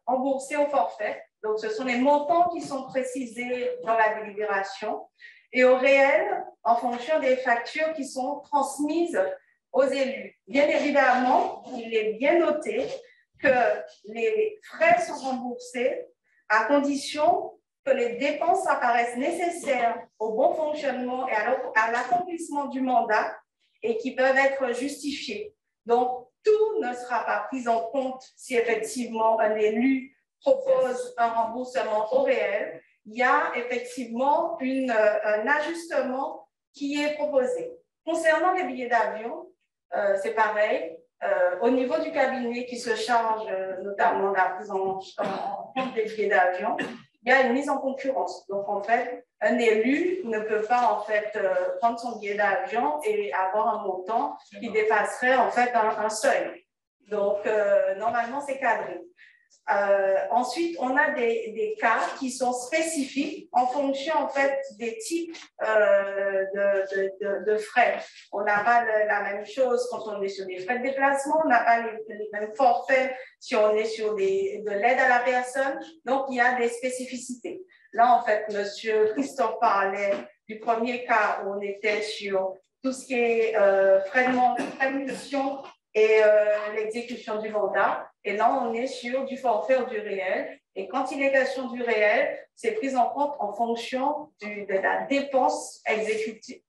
remboursé au forfait. Donc, ce sont les montants qui sont précisés dans la délibération et au réel en fonction des factures qui sont transmises aux élus. Bien évidemment, il est bien noté que les frais sont remboursés à condition que les dépenses apparaissent nécessaires au bon fonctionnement et à l'accomplissement du mandat et qui peuvent être justifiées. Donc, tout ne sera pas pris en compte si effectivement un élu propose un remboursement au réel. Il y a effectivement un ajustement qui est proposé. Concernant les billets d'avion, c'est pareil. Au niveau du cabinet qui se charge notamment de la prise en compte des billets d'avion, il y a une mise en concurrence. Donc, en fait, un élu ne peut pas en fait prendre son billet d'avion et avoir un montant qui dépasserait en fait un seuil. Donc, normalement, c'est cadré. Ensuite, on a des cas qui sont spécifiques en fonction en fait des types de frais. On n'a pas la même chose quand on est sur des frais de déplacement, on n'a pas les mêmes forfaits si on est sur de l'aide à la personne. Donc, il y a des spécificités. Là, en fait, M. Christophe parlait du premier cas où on était sur tout ce qui est frais de mission et l'exécution du mandat. Et là, on est sur du forfait ou du réel. Et quand il est question du réel, c'est pris en compte en fonction de la dépense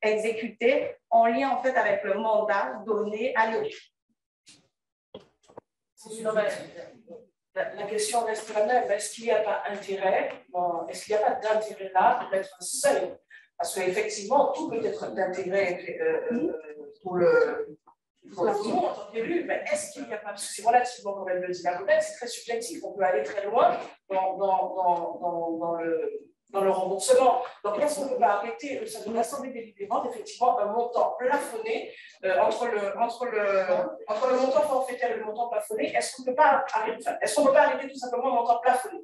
exécutée en lien en fait avec le mandat donné à l'autre. La question reste la même. Est-ce qu'il n'y a pas intérêt, est-ce qu'il n'y a pas d'intérêt là de mettre un seuil? Parce qu'effectivement, tout peut être d'intérêt pour le monde en tant qu'élu, mais est-ce qu'il n'y a pas, parce que c'est relativement, comme elle le dit, la collègue, c'est très subjectif, on peut aller très loin dans le remboursement. Donc, est-ce qu'on peut pas arrêter l'Assemblée délibérante, effectivement, un montant plafonné entre le montant forfaitaire et le montant plafonné? Est-ce qu'on ne peut pas arrêter tout simplement le montant plafonné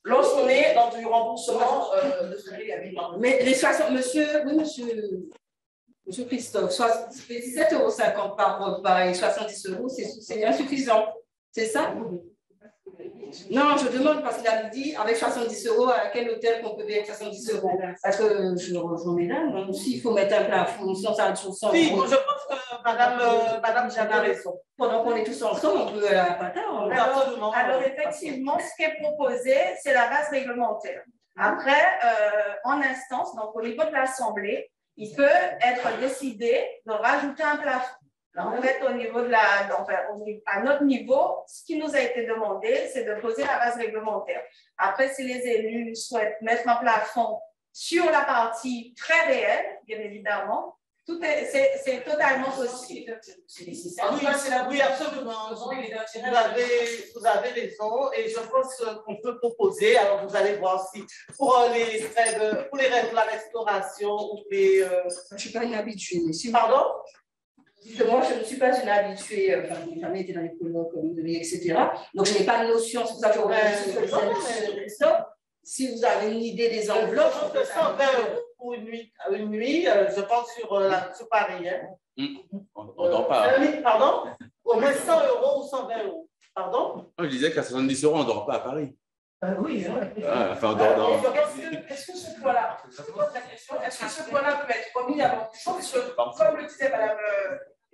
lorsqu'on est dans du remboursement de frais? Mais les 60, Monsieur Christophe, 17,50 € par repas et 70 €, c'est insuffisant. C'est ça? Non, je demande parce qu'il a dit avec 70 € à quel hôtel qu'on peut payer 70 €. Parce que je rejoins mesdames, s'il faut mettre un plafond, si on s'arrête sur 100 €. Oui, je pense que Madame Jeanne a raison. Pendant qu'on est tous ensemble, on peut pas tard. Alors, effectivement, ce qui est proposé, c'est la base réglementaire. Après, en instance, donc au niveau de l'Assemblée, il peut être décidé de rajouter un plafond. En fait, au niveau de à notre niveau, ce qui nous a été demandé, c'est de poser la base réglementaire. Après, si les élus souhaitent mettre un plafond sur la partie très réelle, bien évidemment, c'est totalement possible. Oui, absolument. Vous avez raison et je pense qu'on peut proposer, alors vous allez voir si pour les règles de la restauration ou les... Je ne suis pas une habituée. Pardon? Moi, je ne suis pas une habituée, enfin, je n'ai jamais été dans les colloques, etc. Donc, je n'ai pas de notion, c'est pour ça que je si vous avez une idée des enveloppes. 120 € pour une nuit, je pense sur Paris. On dort pas. Pardon? Au moins 100 € ou 120 €. Pardon? Je disais qu'à 70 €, on ne dort pas à Paris. Oui, enfin, on dort dans... Est-ce que ce point-là, je pose la question, est-ce que ce point-là peut être remis avant? Parce que, comme le disait Madame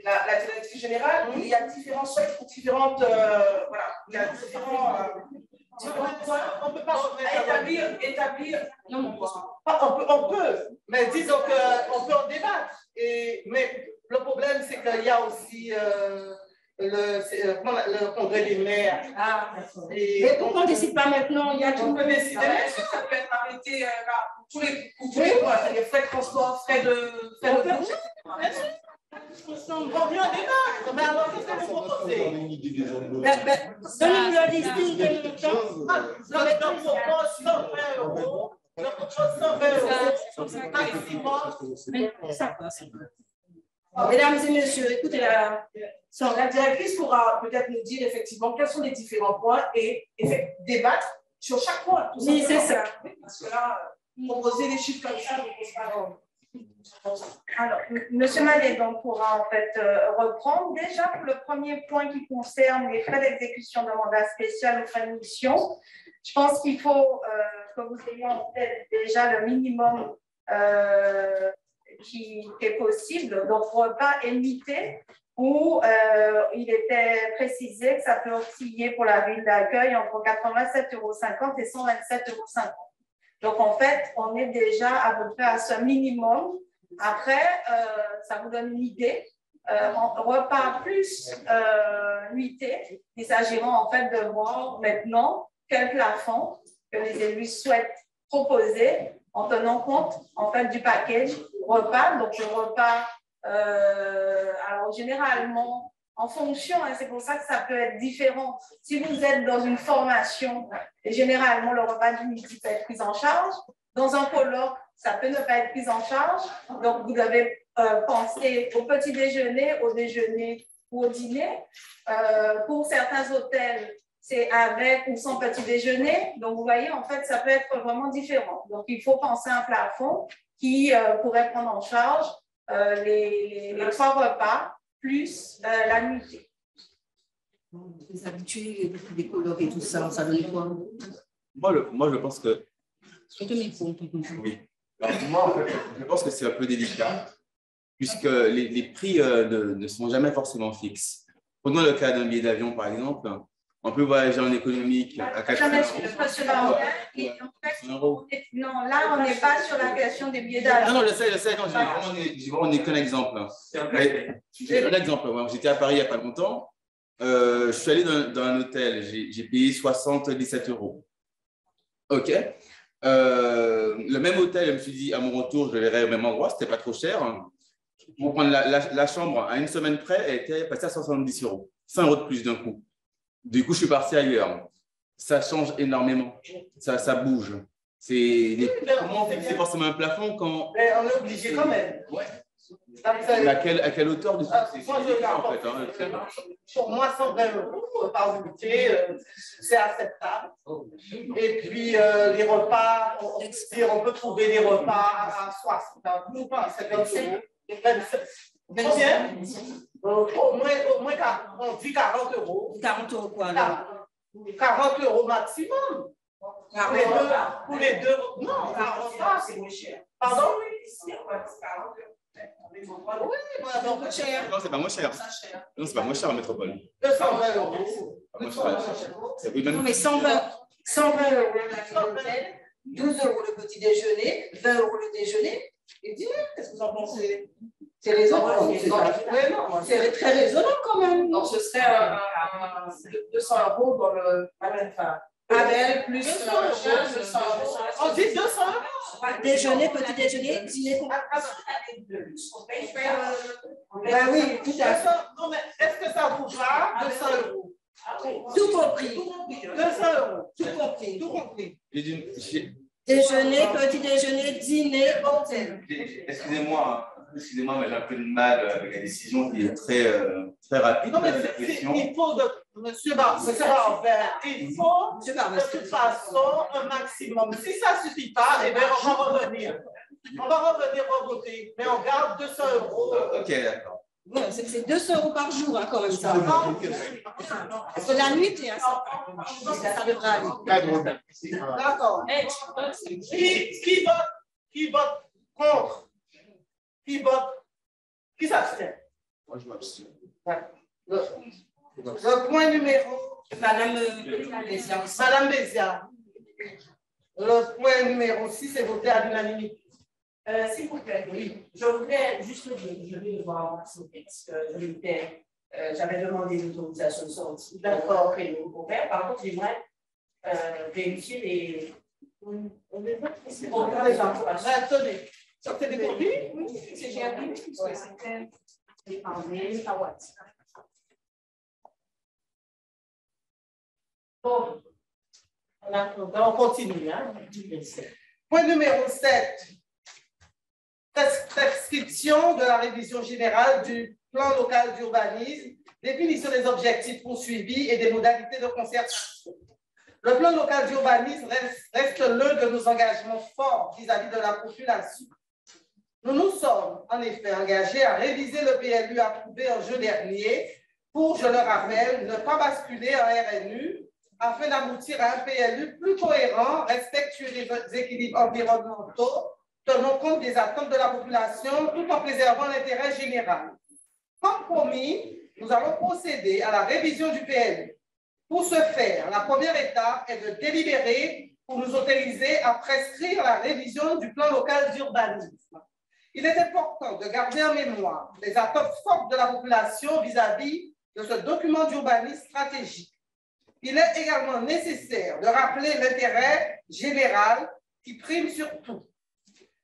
la directrice générale, il y a différents seuils pour différentes. Voilà, il y a différents points. On ne peut pas établir. Non, on peut, mais disons qu'on peut en débattre. Mais le problème, c'est qu'il y a aussi le congrès des maires. Ah, mais pourquoi on ne décide pas maintenant? Il y a tout. On peut décider, est-ce que ça peut être arrêté pour tous les points, c'est-à-dire frais de transport, frais de on revient au débat. Mais alors, qu'est-ce que vous proposez? Donnez-nous le listing de montants. Je propose 120 €. Je propose 120 € maximum. Ça passe. Mesdames et messieurs, écoutez, la directrice pourra peut-être nous dire effectivement quels sont les différents points et débattre sur chaque point. Oui, c'est ça. Parce que là, proposer des chiffres comme ça, ne pose pas. Alors, M. Mallet donc, pourra en fait reprendre. Déjà, pour le premier point qui concerne les frais d'exécution de mandat spécial ou frais de mission, je pense qu'il faut que vous ayez en tête déjà le minimum qui est possible. Donc, repas et nuitées, où il était précisé que ça peut osciller pour la ville d'accueil entre 87,50 € et 127,50 €. Donc, en fait, on est déjà à peu près à ce minimum. Après, ça vous donne une idée. Repas plus nuitée, il s'agira en fait de voir maintenant quel plafond que les élus souhaitent proposer en tenant compte en fait du package repas. Donc, le repas, alors généralement, en fonction, c'est pour ça que ça peut être différent. Si vous êtes dans une formation, généralement, le repas du midi peut être pris en charge. Dans un colloque, ça peut ne pas être pris en charge. Donc, vous devez penser au petit déjeuner, au déjeuner ou au dîner. Pour certains hôtels, c'est avec ou sans petit déjeuner. Donc, vous voyez, en fait, ça peut être vraiment différent. Donc, il faut penser à un plafond qui pourrait prendre en charge les 3 repas plus la nuitée. Les habitués, les colloques et tout ça, ça donne quoi? Moi, je pense que... Oui. Alors, moi, en fait, je pense que c'est un peu délicat, puisque les prix ne sont jamais forcément fixes. Prenons le cas d'un billet d'avion, par exemple. On peut voyager en économique à 4 euros. Non, là, on n'est pas sur la question des billets d'avion. Non, je sais, j'ai vraiment qu'un exemple. Un exemple, j'étais à Paris il n'y a pas longtemps. Je suis allé dans un hôtel, j'ai payé 77 euros. OK. Le même hôtel, je me suis dit, à mon retour, je le verrai au même endroit, c'était pas trop cher. Pour prendre la chambre à une semaine près, elle était passée à 70 euros. 100 euros de plus d'un coup. Du coup, je suis parti ailleurs. Ça change énormément. Ça bouge. Comment fixer forcément un plafond quand... Mais on est obligé quand même. Ouais. À quelle hauteur de c'est en fait, Pour moi, 120 € par unité, c'est acceptable. Et puis, les repas, on peut trouver des repas à 60 €, pas à 50 €. Combien? Au moins, on dit 40 €. 40 € quoi? 40 € maximum. Pour les deux. Non, 40 €, c'est moins cher. Pardon? Oui, donc cher. Non, c'est pas moins cher. Non, c'est pas moins cher en métropole. 220 €. Non, mais 120 € l'hôtel, 12 € le petit déjeuner, 20 € le déjeuner. Et dis, qu'est-ce que vous en pensez? C'est raisonnable. C'est très raisonnable quand même. Donc, ce serait 200 € dans le Abel plus 200 €. On dit 200 €. Déjeuner, petit déjeuner, dîner. Ben oui, tout à fait. Non, mais est-ce que ça vous va? 200 €. Tout compris. 200 €. Tout compris. Tout compris. Déjeuner, petit déjeuner, dîner, hôtel. Excusez-moi, mais j'ai un peu de mal avec la décision qui est très rapide. Non, mais il faut, monsieur Barbert, il faut de toute façon un maximum. Si ça ne suffit pas, eh bien, on va revenir. On va revenir revoter, mais on garde 200 €. OK, d'accord. Ouais, c'est 200 € par jour, hein, quand même, ça. Parce que la nuit, ça devra aller. D'accord. Qui vote contre? Qui vote? Qui s'abstient? Moi, je m'abstiens. Le point numéro... Madame Béziard. Le point numéro 6 est voté à l'unanimité. S'il vous plaît, oui. Je voudrais juste dire, je vais voir ce texte. J'avais demandé une autorisation de sortie. D'accord. Par contre, j'aimerais vérifier les. Attendez. Sortez des copies? Oui, c'est j'ai appris parce que c'était par mail, par WhatsApp. Bon. On continue. Hein? Point numéro 7. Prescription de la révision générale du plan local d'urbanisme, définition des objectifs poursuivis et des modalités de concertation. Le plan local d'urbanisme reste l'un de nos engagements forts vis-à-vis de la population. Nous nous sommes en effet engagés à réviser le PLU approuvé en juin dernier pour, je le rappelle, ne pas basculer en RNU afin d'aboutir à un PLU plus cohérent, respectueux des équilibres environnementaux, tenant compte des attentes de la population tout en préservant l'intérêt général. Comme promis, nous allons procéder à la révision du PLU. Pour ce faire, la première étape est de délibérer pour nous autoriser à prescrire la révision du plan local d'urbanisme. Il est important de garder en mémoire les attentes fortes de la population vis-à-vis de ce document d'urbanisme stratégique. Il est également nécessaire de rappeler l'intérêt général qui prime sur tout.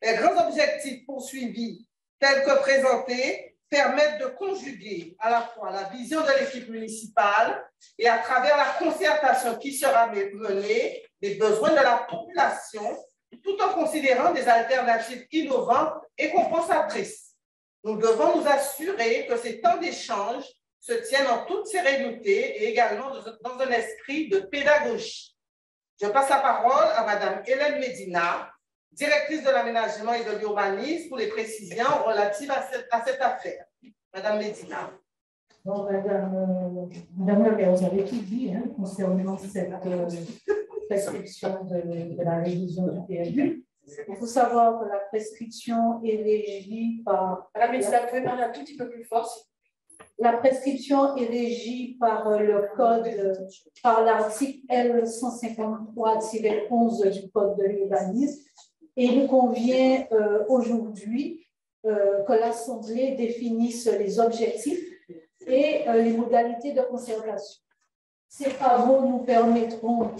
Les grands objectifs poursuivis, tels que présentés, permettent de conjuguer à la fois la vision de l'équipe municipale et à travers la concertation qui sera menée, les besoins de la population, tout en considérant des alternatives innovantes et compensatrices. Nous devons nous assurer que ces temps d'échange se tienne en toute sérénité et également dans un esprit de pédagogie. Je passe la parole à Madame Hélène Medina, directrice de l'aménagement et de l'urbanisme, pour les précisions relatives à cette affaire. Madame Medina. Bon, Madame la maire, vous avez tout dit concernant cette prescription de la révision du PLU. Il faut savoir que la prescription est régie par... Madame Medina, vous pouvez parler un tout petit peu plus fort. La prescription est régie par le code, par l'article L153-11 du code de l'urbanisme. Et il convient aujourd'hui que l'Assemblée définisse les objectifs et les modalités de conservation. Ces travaux nous permettront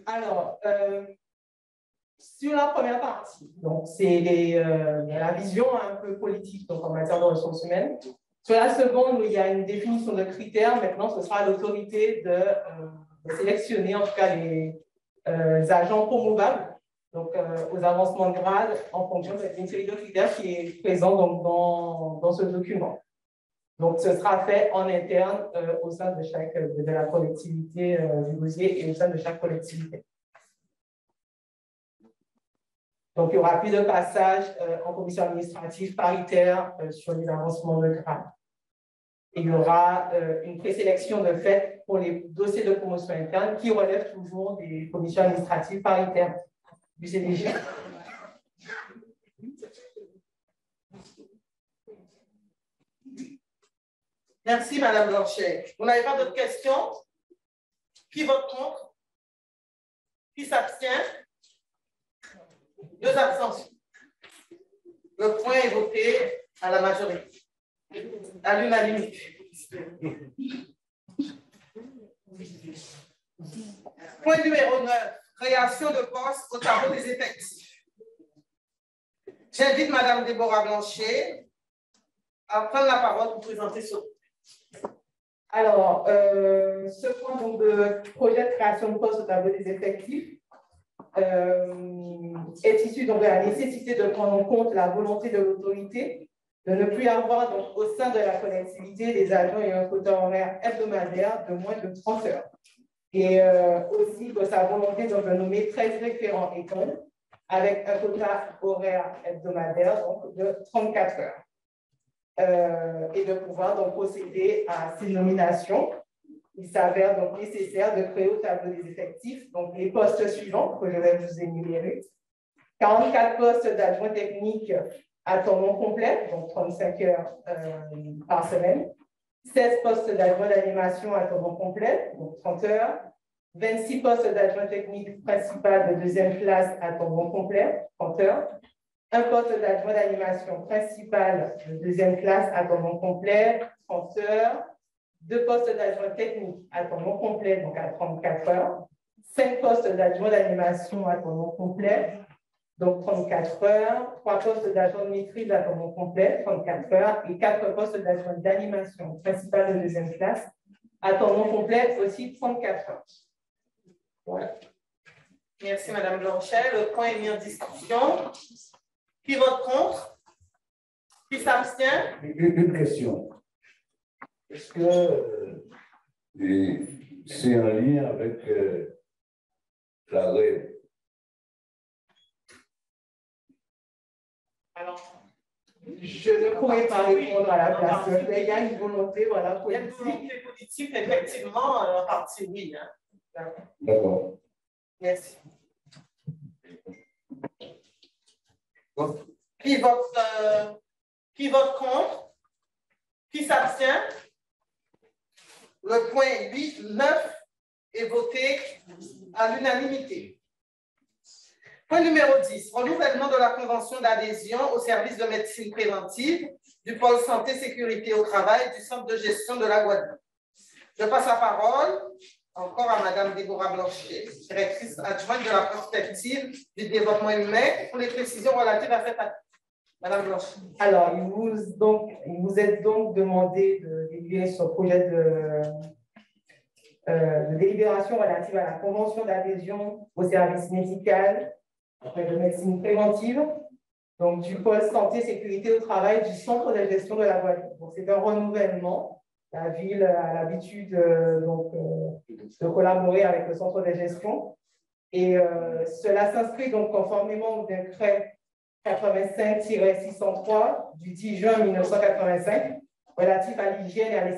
Alors, sur la première partie, donc c'est la vision un peu politique donc en matière de ressources humaines. Sur la seconde, il y a une définition de critères. Maintenant, ce sera à l'autorité de sélectionner en tout cas les agents promouvables, donc aux avancements de grade en fonction d'une série de critères qui est présent donc, dans ce document. Donc, ce sera fait en interne au sein de la collectivité du Gosier et au sein de chaque collectivité. Donc, il y aura plus de passage en commission administrative paritaire sur les avancements de grade. Et il y aura une présélection de fait pour les dossiers de promotion interne qui relèvent toujours des commissions administratives paritaires du CDG. Merci, Madame Blanchet. Vous n'avez pas d'autres questions? Qui vote contre? Qui s'abstient? 2 abstentions. Le point est voté à la majorité, à l'unanimité. Point numéro 9, création de postes au tableau des effectifs. J'invite Madame Déborah Blanchet à prendre la parole pour présenter ce point. Alors, ce point donc, de projet de création de postes au tableau des effectifs est issu donc, de la nécessité de prendre en compte la volonté de l'autorité de ne plus avoir donc, au sein de la collectivité des agents et un quota horaire hebdomadaire de moins de 30 heures. Et aussi de sa volonté donc, de nommer 13 référents et comptes avec un quota horaire hebdomadaire donc, de 34 heures. Et de pouvoir donc procéder à ces nominations. Il s'avère donc nécessaire de créer au tableau des effectifs donc les postes suivants que je vais vous énumérer. 44 postes d'adjoint technique à temps non complet, donc 35 heures par semaine. 16 postes d'adjoint d'animation à temps non complet, donc 30 heures. 26 postes d'adjoint technique principal de deuxième classe à temps non complet, 30 heures. Un poste d'adjoint d'animation principal de deuxième classe à temps non complet, 30 heures. 2 postes d'adjoint technique à temps non complet, donc à 34 heures. 5 postes d'adjoint d'animation à temps non complet, donc 34 heures. 3 postes d'adjoint de maîtrise à temps non complet, 34 heures. Et 4 postes d'adjoint d'animation principale de deuxième classe à temps non complet, aussi 34 heures. Voilà. Merci, Madame Blanchet. Le point est mis en discussion. Qui vote contre? Qui s'abstient? Une question. Est-ce que c'est en lien avec la règle? Alors, je ne pourrais pas répondre à la place. Il y a une volonté, voilà, politique. Il y a une volonté politique, effectivement, en partie, oui. Hein. D'accord. Merci. Qui vote contre? Qui s'abstient? Le point 9 est voté à l'unanimité. Point numéro 10, renouvellement de la convention d'adhésion au service de médecine préventive du pôle santé sécurité au travail du centre de gestion de la Guadeloupe. Je passe la parole encore à Mme Déborah Blanchet, directrice adjointe de la prospective du développement humain, pour les précisions relatives à cette acte. Madame Blanchet. Alors, il vous est donc demandé de délibérer sur le projet de délibération relative à la convention d'adhésion au service médical de médecine préventive, donc du pôle santé sécurité au travail du centre de gestion de la Guadeloupe. Donc, c'est un renouvellement. La ville a l'habitude de collaborer avec le centre de gestion. Et cela s'inscrit donc conformément au décret 85-603 du 10 juin 1985 relatif à l'hygiène et à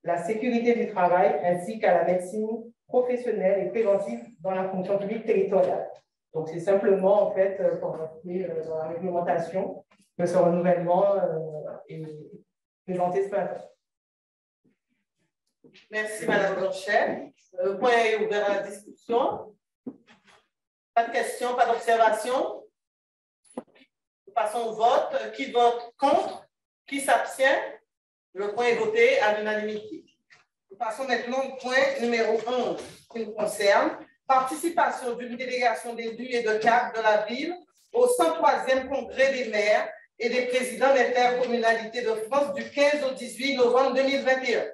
la sécurité du travail ainsi qu'à la médecine professionnelle et préventive dans la fonction publique territoriale. Donc, c'est simplement, en fait, pour rentrer dans la réglementation que ce renouvellement est présenté ce matin. Merci, Madame Blanchet. Le point est ouvert à la discussion. Pas de questions, pas d'observations. Nous passons au vote. Qui vote contre? Qui s'abstient? Le point est voté à l'unanimité. Nous passons maintenant au point numéro 11 qui nous concerne. participation d'une délégation d'élus et de cadres de la ville au 103e congrès des maires et des présidents d'intercommunalités de France du 15 au 18 novembre 2021.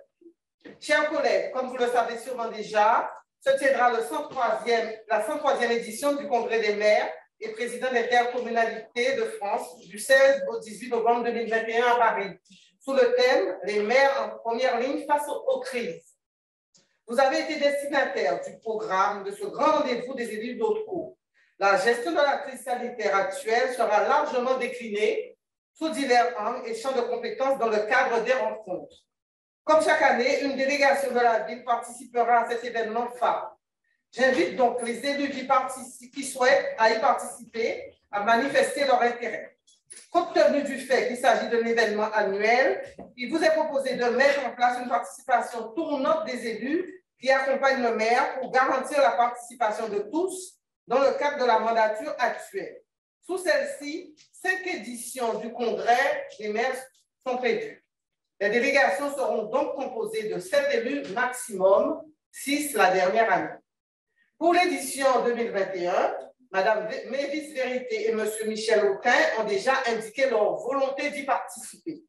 Chers collègues, comme vous le savez sûrement déjà, se tiendra la 103e édition du congrès des maires et présidents d'intercommunalités de France du 16 au 18 novembre 2021 à Paris, sous le thème « Les maires en première ligne face aux crises ». Vous avez été destinataire du programme de ce grand rendez-vous des élus d'Haute-Cour. La gestion de la crise sanitaire actuelle sera largement déclinée sous divers angles et champs de compétences dans le cadre des rencontres. Comme chaque année, une délégation de la ville participera à cet événement phare. J'invite donc les élus qui souhaitent y participer à manifester leur intérêt. Compte tenu du fait qu'il s'agit d'un événement annuel, il vous est proposé de mettre en place une participation tournante des élus qui accompagnent le maire pour garantir la participation de tous dans le cadre de la mandature actuelle. Sous celle-ci, 5 éditions du congrès des maires sont prévues. Les délégations seront donc composées de 7 élus maximum, 6 la dernière année. Pour l'édition 2021, Mme Mavis Vérité et M. Michel Autain ont déjà indiqué leur volonté d'y participer.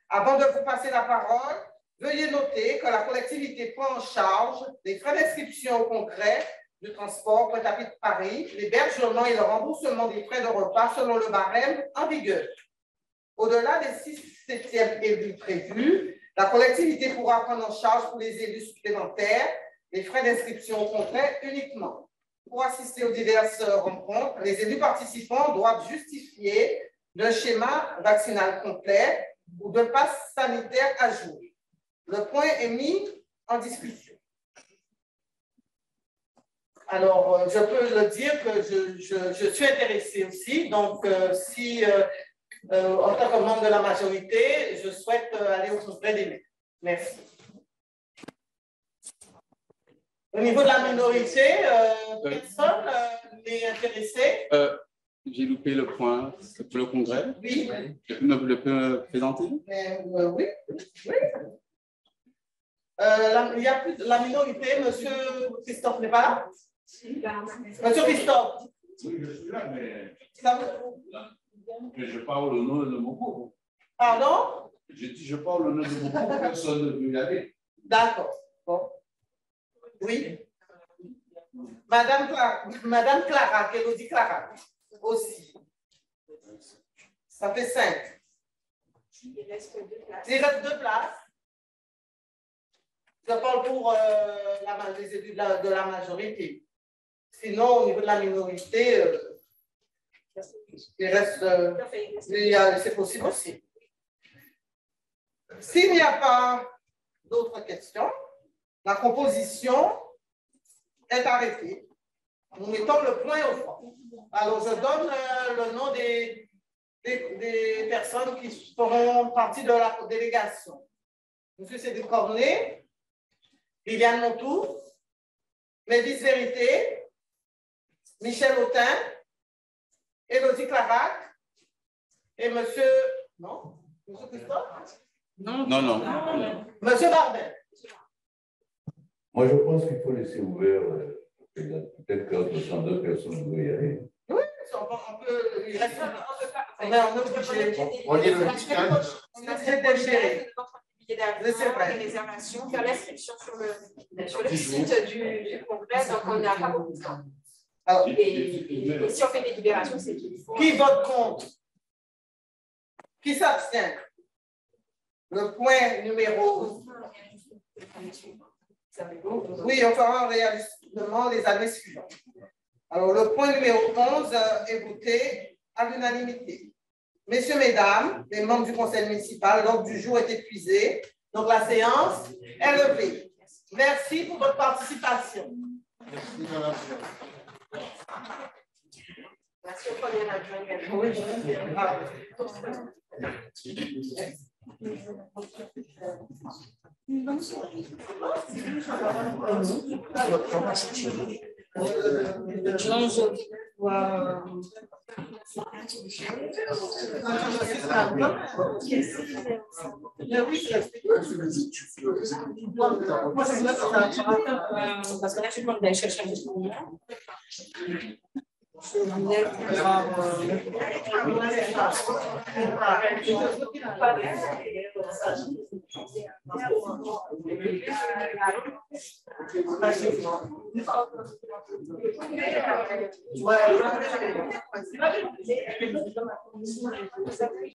Avant de vous passer la parole, veuillez noter que la collectivité prend en charge les frais d'inscription au congrès, du transport Pointe-à-Pitre Paris, l'hébergement et le remboursement des frais de repas selon le barème en vigueur. Au-delà des 6/7e élus prévus, la collectivité pourra prendre en charge pour les élus supplémentaires les frais d'inscription au congrès uniquement. Pour assister aux diverses rencontres, les élus participants doivent justifier d'un schéma vaccinal complet ou d'un pass sanitaire à jour. Le point est mis en discussion. Alors, je peux le dire que je suis intéressée aussi. Donc, si, en tant que membre de la majorité, je souhaite aller au congrès des maires. Merci. Au niveau de la minorité, personne n'est intéressé? J'ai loupé le point pour le congrès. Oui. Je peux me présenter? Oui. Il y a plus de la minorité. Monsieur Christophe n'est pas là? Monsieur Christophe. Oui, je suis là, mais je parle au nom de mon groupe. Pardon? Je dis, je parle au nom de mon groupe, personne ne veut y aller. D'accord. Bon. Oui. Madame Clara, Kélodie Clara, aussi. Ça fait 5. Il reste 2 places. Il reste 2 places. Je parle pour les élus de la majorité. Sinon, au niveau de la minorité, il reste. C'est possible aussi. S'il n'y a pas d'autres questions, la composition est arrêtée. Nous mettons le point au fond. Alors, je donne le nom des personnes qui feront partie de la délégation. M. Cédric Cornet, Viviane Montour, Mavis Vérité, Michel Autain, Élodie Clarac et M. Non? M. Christophe? Non. M. Bardin. Moi, je pense qu'il faut laisser ouvert. Peut-être que 202 personnes vont y aller. Oui, on peut. Il reste on est obligé. On est obligé d'ingérer. Les réservations, faire l'inscription sur le site du congrès, donc on n'a pas beaucoup de temps. Et si on fait des libérations, c'est qu'il faut. Qui vote contre? Qui s'abstient? Le point numéro. Oui, on fera réalistement les années suivantes. Alors, le point numéro 11 est voté à l'unanimité. Messieurs, mesdames, les membres du conseil municipal, l'ordre du jour est épuisé. Donc, la séance est levée. Merci pour votre participation. Merci, madame. Merci au premier adjoint. Parce que là, je demande d'aller chercher un petit peu.